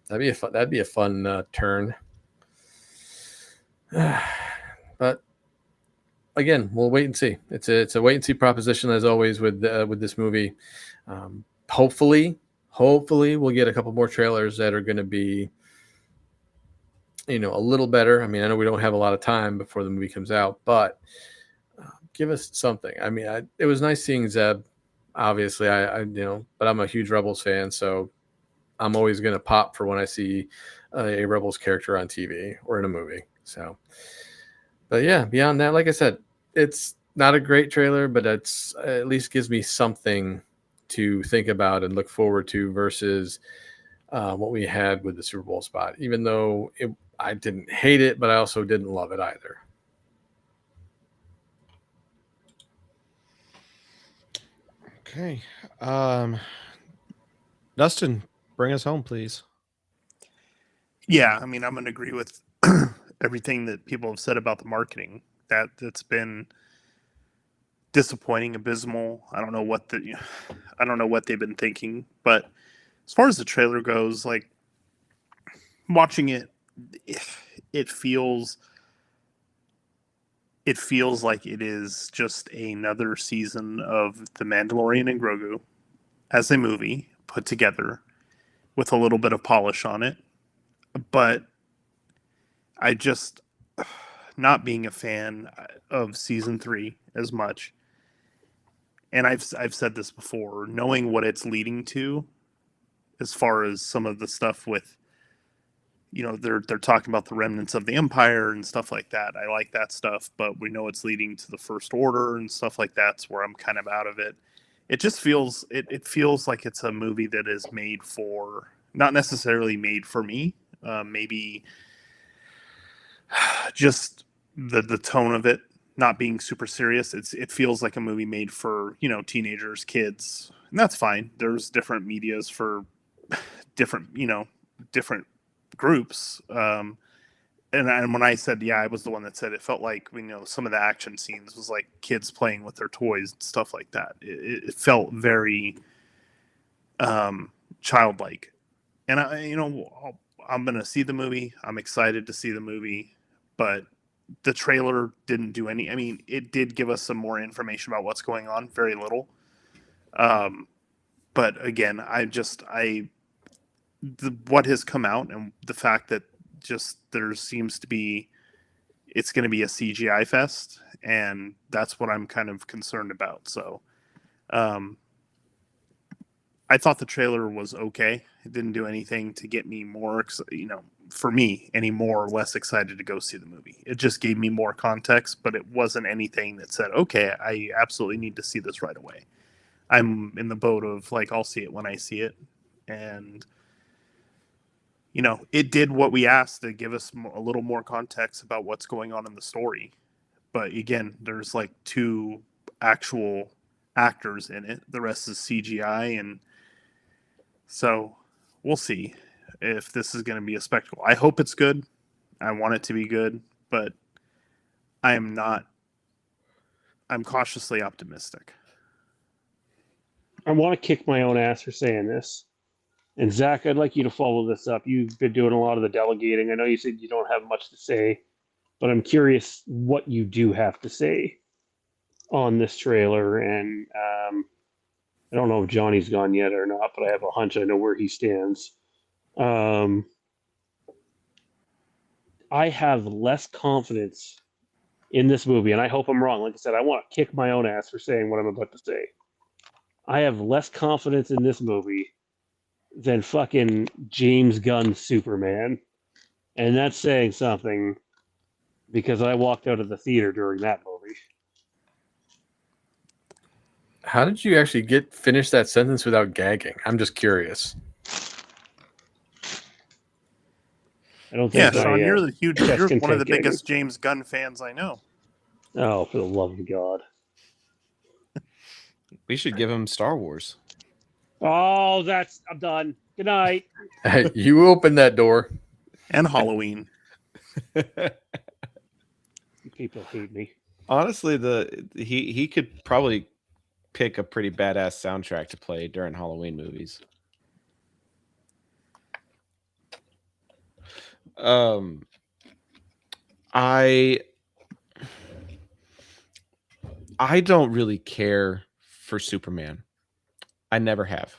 That'd be a fun turn. But again, we'll wait and see. It's a wait and see proposition as always with this movie. Hopefully we'll get a couple more trailers that are going to be, a little better. I mean, I know we don't have a lot of time before the movie comes out, but give us something. I mean, it was nice seeing Zeb. Obviously, but I'm a huge Rebels fan, so I'm always going to pop for when I see a Rebels character on TV or in a movie. So, but yeah, beyond that, like I said, it's not a great trailer, but it's at least gives me something to think about and look forward to versus what we had with the Super Bowl spot. Even though I didn't hate it, but I also didn't love it either. Okay. Dustin, bring us home, please. Yeah, I mean, I'm going to agree with everything that people have said about the marketing. That's been disappointing, abysmal. I don't know what they've been thinking, but as far as the trailer goes, like watching it, it feels like it is just another season of The Mandalorian and Grogu as a movie put together with a little bit of polish on it. But I just, not being a fan of season 3 as much, and I've said this before, knowing what it's leading to as far as some of the stuff with, they're talking about the remnants of the Empire and stuff like that. I like that stuff, but we know it's leading to the First Order and stuff like that's where I'm kind of out of it. It just feels it feels like it's a movie that is made for, not necessarily made for me. Maybe just the tone of it not being super serious. It feels like a movie made for teenagers, kids, and that's fine. There's different medias for different groups. And when I said, yeah, I was the one that said it felt like some of the action scenes was like kids playing with their toys and stuff like that. It felt very childlike, and I'm gonna see the movie. I'm excited to see the movie, but the trailer didn't do any. I mean, it did give us some more information about what's going on, very little. But again, what has come out and the fact that just there seems to be, it's going to be a CGI fest, and that's what I'm kind of concerned about. So, I thought the trailer was okay. It didn't do anything to get me more, for me, any more or less excited to go see the movie. It just gave me more context, but it wasn't anything that said, okay, I absolutely need to see this right away. I'm in the boat of like, I'll see it when I see it. And, it did what we asked to give us a little more context about what's going on in the story. But again, there's like 2 actual actors in it. The rest is CGI, and so we'll see if this is going to be a spectacle. I hope it's good. I want it to be good, but I'm cautiously optimistic. I want to kick my own ass for saying this. And Zach, I'd like you to follow this up. You've been doing a lot of the delegating. I know you said you don't have much to say, but I'm curious what you do have to say on this trailer. And I don't know if Johnny's gone yet or not, but I have a hunch I know where he stands. I have less confidence in this movie, and I hope I'm wrong. Like I said, I want to kick my own ass for saying what I'm about to say. I have less confidence in this movie than fucking James Gunn's Superman. And that's saying something because I walked out of the theater during that movie. How did you actually finish that sentence without gagging? I'm just curious. I don't Yeah, think Sean, my you're chest you're can one of take the gagging. biggest James Gunn fans I know. Oh, for the love of God. We should give him Star Wars. Oh, I'm done. Good night. You opened that door. And Halloween. People hate me. Honestly, he could probably pick a pretty badass soundtrack to play during Halloween movies. I don't really care for Superman. I never have.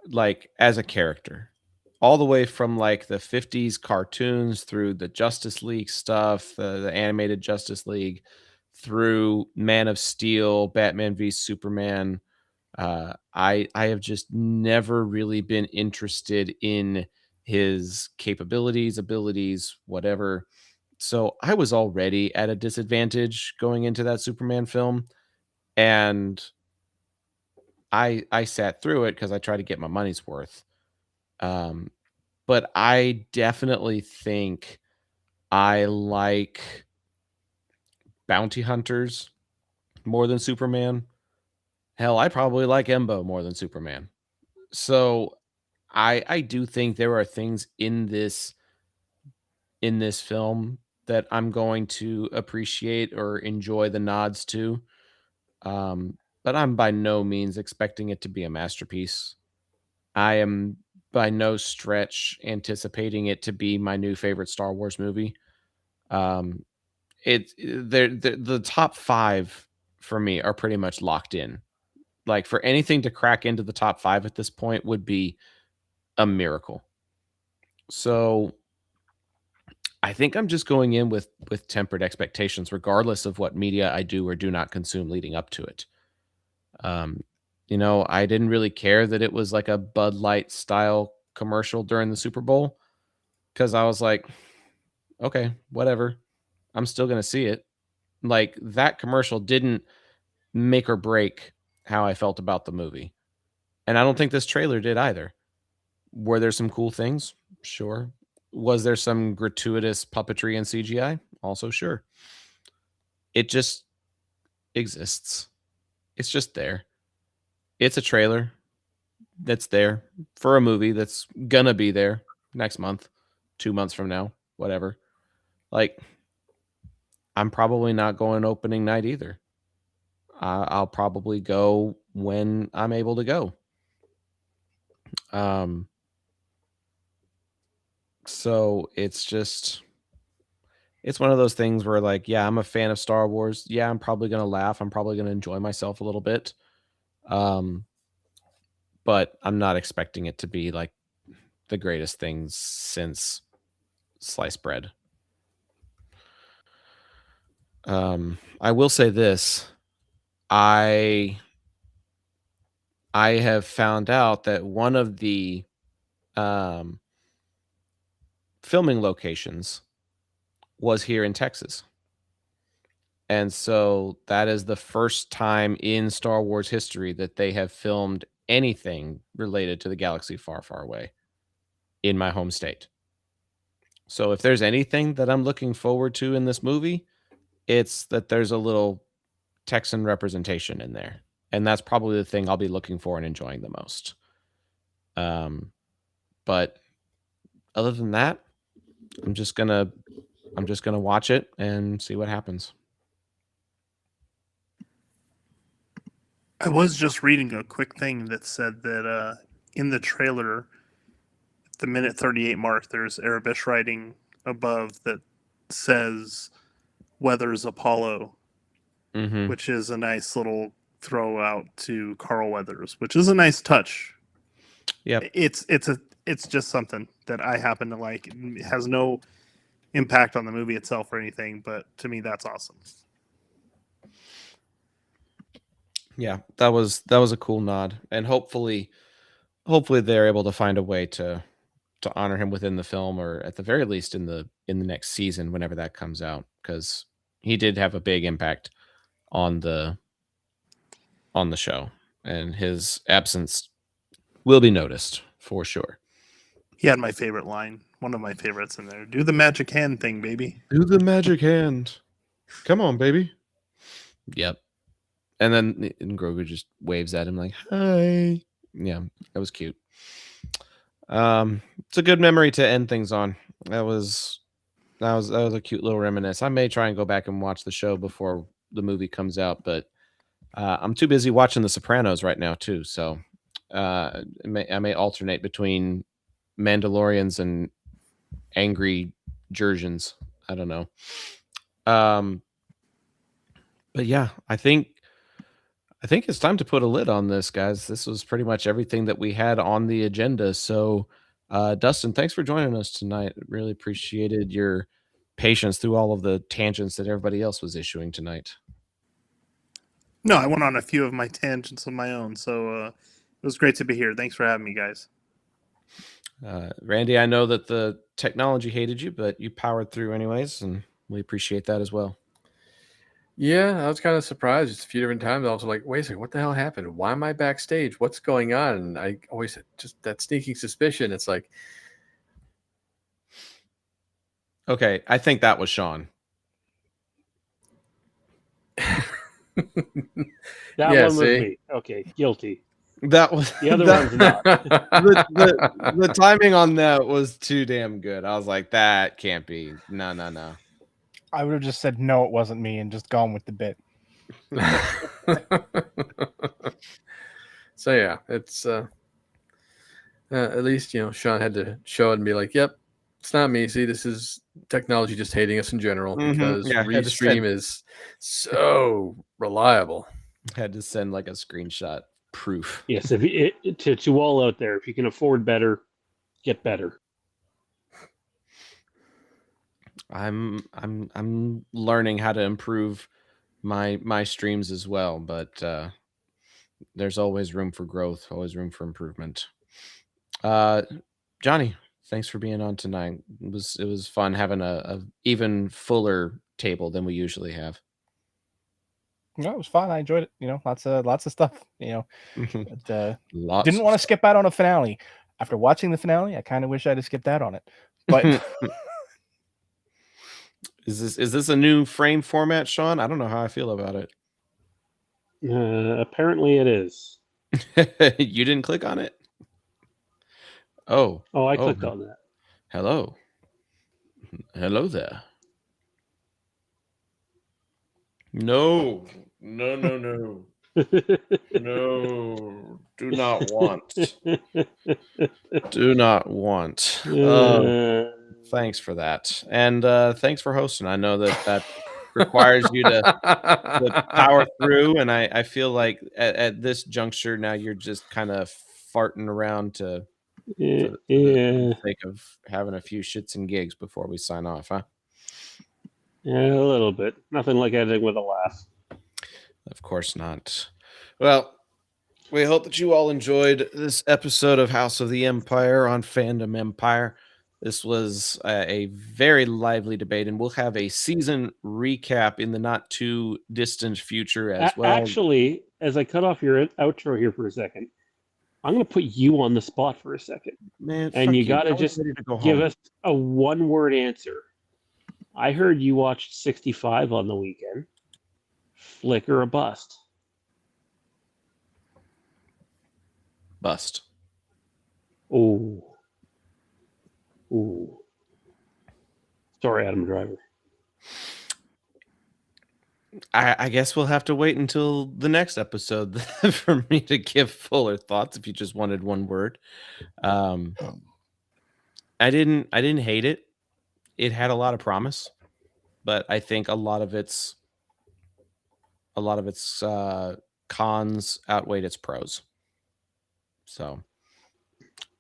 Like, as a character. All the way from like the 50s cartoons through the Justice League stuff, the animated Justice League, through Man of Steel, Batman v Superman. I have just never really been interested in his capabilities, abilities, whatever. So I was already at a disadvantage going into that Superman film, and I sat through it because I tried to get my money's worth. But I definitely think I like bounty hunters more than Superman. Hell, I probably like Embo more than Superman. So I do think there are things in this film that I'm going to appreciate or enjoy the nods to. But I'm by no means expecting it to be a masterpiece. I am by no stretch anticipating it to be my new favorite Star Wars movie. Um, the top 5 for me are pretty much locked in. Like, for anything to crack into the top 5 at this point would be a miracle. So I think I'm just going in with tempered expectations, regardless of what media I do or do not consume leading up to it. I didn't really care that it was like a Bud Light style commercial during the Super Bowl, because I was like, okay, whatever. I'm still going to see it. Like, that commercial didn't make or break how I felt about the movie. And I don't think this trailer did either. Were there some cool things? Sure. Was there some gratuitous puppetry and CGI? Also, sure. It just exists. It's just there. It's a trailer that's there for a movie that's gonna be there next month, 2 months from now, whatever. Like, I'm probably not going opening night either. I'll probably go when I'm able to go. So it's one of those things where, like, yeah, I'm a fan of Star Wars. Yeah, I'm probably going to laugh. I'm probably going to enjoy myself a little bit. But I'm not expecting it to be like the greatest things since sliced bread. I will say this. I have found out that one of the filming locations was here in Texas. And so that is the first time in Star Wars history that they have filmed anything related to the galaxy far, far away in my home state. So if there's anything that I'm looking forward to in this movie, it's that there's a little Texan representation in there. And that's probably the thing I'll be looking for and enjoying the most. But other than that, I'm just gonna watch it and see what happens. I was just reading a quick thing that said that in the trailer, at the minute 38 mark, there's Arabish writing above that says Weathers Apollo, Mm-hmm. which is a nice little throw out to Carl Weathers, which is a nice touch. Yep. It's just something that I happen to like. It has no impact on the movie itself or anything, but to me that's awesome. Yeah, that was a cool nod, and hopefully they're able to find a way to honor him within the film, or at the very least in the next season whenever that comes out, because he did have a big impact on the show, and his absence will be noticed for sure. He had my favorite line, one of my favorites in there. Do the magic hand thing, baby. Do the magic hand. Come on, baby. Yep. And then Grogu just waves at him like, "Hi." Yeah, that was cute. It's a good memory to end things on. That was a cute little reminisce. I may try and go back and watch the show before the movie comes out, but I'm too busy watching The Sopranos right now too. So I may alternate between Mandalorians and angry Jurgens. I don't know. But yeah, I think it's time to put a lid on this, guys. This was pretty much everything that we had on the agenda. So, Dustin, thanks for joining us tonight. Really appreciated your patience through all of the tangents that everybody else was issuing tonight. No, I went on a few of my tangents of my own, so it was great to be here. Thanks for having me, guys. Randy, I know that the technology hated you, but you powered through anyways, and we appreciate that as well. Yeah, I was kind of surprised. Just a few different times, I was like, "Wait a second, what the hell happened? Why am I backstage? What's going on?" And I always had just that sneaking suspicion. It's like, Okay, I think that was Sean. That yeah, one was see? me. Okay, guilty. That was The other that- one's not. the timing on that was too damn good. I was like, that can't be. No. I would have just said no, it wasn't me, and just gone with the bit. So yeah, it's at least Sean had to show it and be like, "Yep, it's not me. See, this is technology just hating us in general Mhm. because Yeah, had to Restream is so reliable." Had to send like a screenshot proof. Yes, to all out there, if you can afford better, get better. I'm learning how to improve my streams as well, but there's always room for growth, always room for improvement. Johnny, thanks for being on tonight. It was fun having a even fuller table than we usually have. No, it was fun. I enjoyed it. Lots of stuff. But, Lots didn't of want to stuff. skip out on a finale. After watching the finale, I kind of wish I'd have skipped out on it. But Is this a new frame format, Sean? I don't know how I feel about it. Apparently, it is. You didn't click on it? Oh. Oh, I clicked on that. Hello. Hello there. No. No. No. Do not want. Do not want. Thanks for that. And thanks for hosting. I know that requires you to power through, and I feel like at this juncture now you're just kind of farting around for the sake of having a few shits and gigs before we sign off, huh? Yeah, a little bit. Nothing like editing with a laugh. Of course not. Well, we hope that you all enjoyed this episode of House of the Empire on Fandom Empire. This was a very lively debate, and we'll have a season recap in the not too distant future as well. Actually, as I cut off your outro here for a second, I'm going to put you on the spot for a second. Man, and you got to I was just ready to go give home. us a one-word answer. I heard you watched 65 on the weekend. Flick or a bust? Bust. Ooh. Sorry, Adam Driver. I guess we'll have to wait until the next episode for me to give fuller thoughts. If you just wanted one word, um, I didn't hate it. It had a lot of promise, but I think a lot of its cons outweighed its pros. So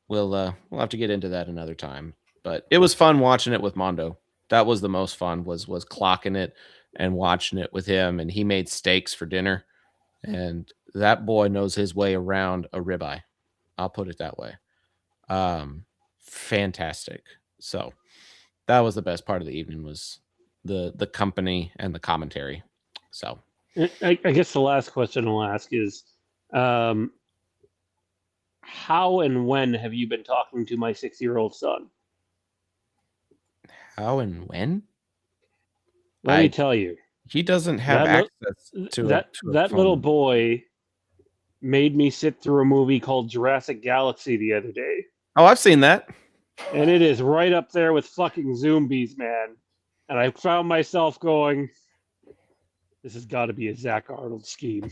we'll have to get into that another time. But it was fun watching it with Mondo. That was the most fun was clocking it and watching it with him. And he made steaks for dinner, and that boy knows his way around a ribeye. I'll put it that way. Fantastic. So that was the best part of the evening was the company and the commentary. So I guess the last question I'll ask is, how and when have you been talking to my 6-year-old son? how and when? Let me tell you, He doesn't have That lo- access to that a that little phone. boy made me sit through a movie called Jurassic Galaxy the other day, Oh, I've seen that. and it is right up there with fucking Zombies, man. And I found myself going, "This has got to be a Zach Arnold scheme."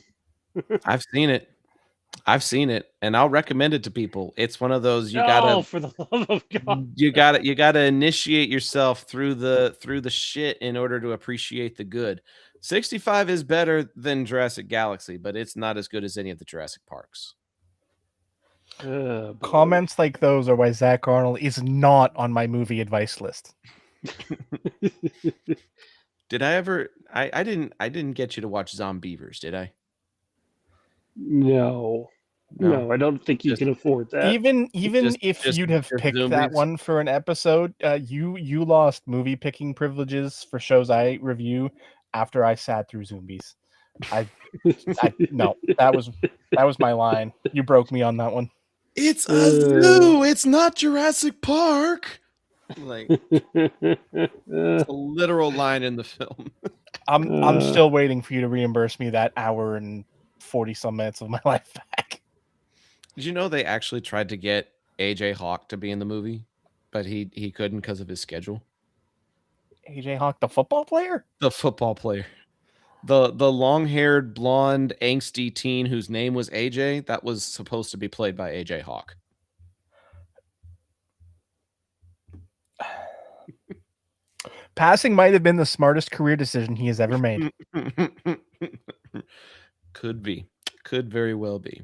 I've seen it. And I'll recommend it to people. It's one of those Oh, for the love of God! you gotta initiate yourself through the shit in order to appreciate the good. 65 is better than Jurassic Galaxy, but it's not as good as any of the Jurassic Parks. Oh, boy. Comments like those are why Zach Arnold is not on my movie advice list. Did I ever? I didn't get you to watch Zombievers, did I? No, I don't think you Just- can afford that. Even Just- if just- you'd have just picked that zombies? one for an episode, you lost movie picking privileges for shows I review after I sat through Zombies. No, that was my line. You broke me on that one. It's a zoo. It's not Jurassic Park. Like it's a literal line in the film. I'm still waiting for you to reimburse me that hour and 40 some minutes of my life back. Did you know they actually tried to get AJ Hawk to be in the movie, but he couldn't because of his schedule? AJ Hawk, the football player? The football player. The long-haired, blonde, angsty teen whose name was AJ, that was supposed to be played by AJ Hawk. Passing might have been the smartest career decision he has ever made. Could be. Could very well be.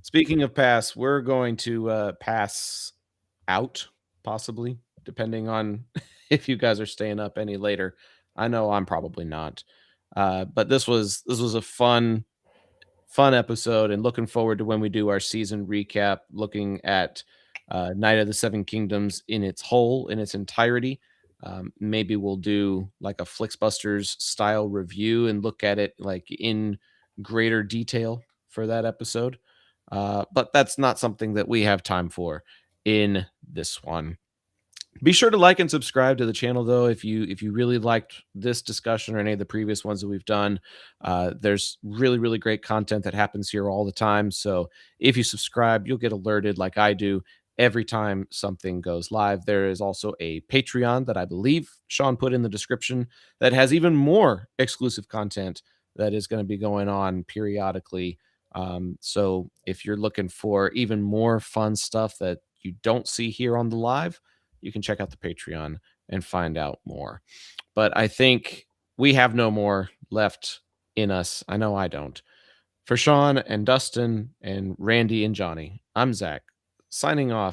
Speaking of pass, we're going to pass out, possibly, depending on if you guys are staying up any later. I know I'm probably not. But this was a fun episode, and looking forward to when we do our season recap, looking at Night of the Seven Kingdoms in its whole, in its entirety. Maybe we'll do like a Flixbusters style review and look at it like in greater detail for that episode. But that's not something that we have time for in this one. Be sure to like and subscribe to the channel, though, if you really liked this discussion or any of the previous ones that we've done. There's really, really great content that happens here all the time. So if you subscribe, you'll get alerted like I do every time something goes live. There is also a Patreon that I believe Sean put in the description that has even more exclusive content that is going to be going on periodically. So if you're looking for even more fun stuff that you don't see here on the live, you can check out the Patreon and find out more. But I think we have no more left in us. I know I don't. For Sean and Dustin and Randy and Johnny, I'm Zach, signing off.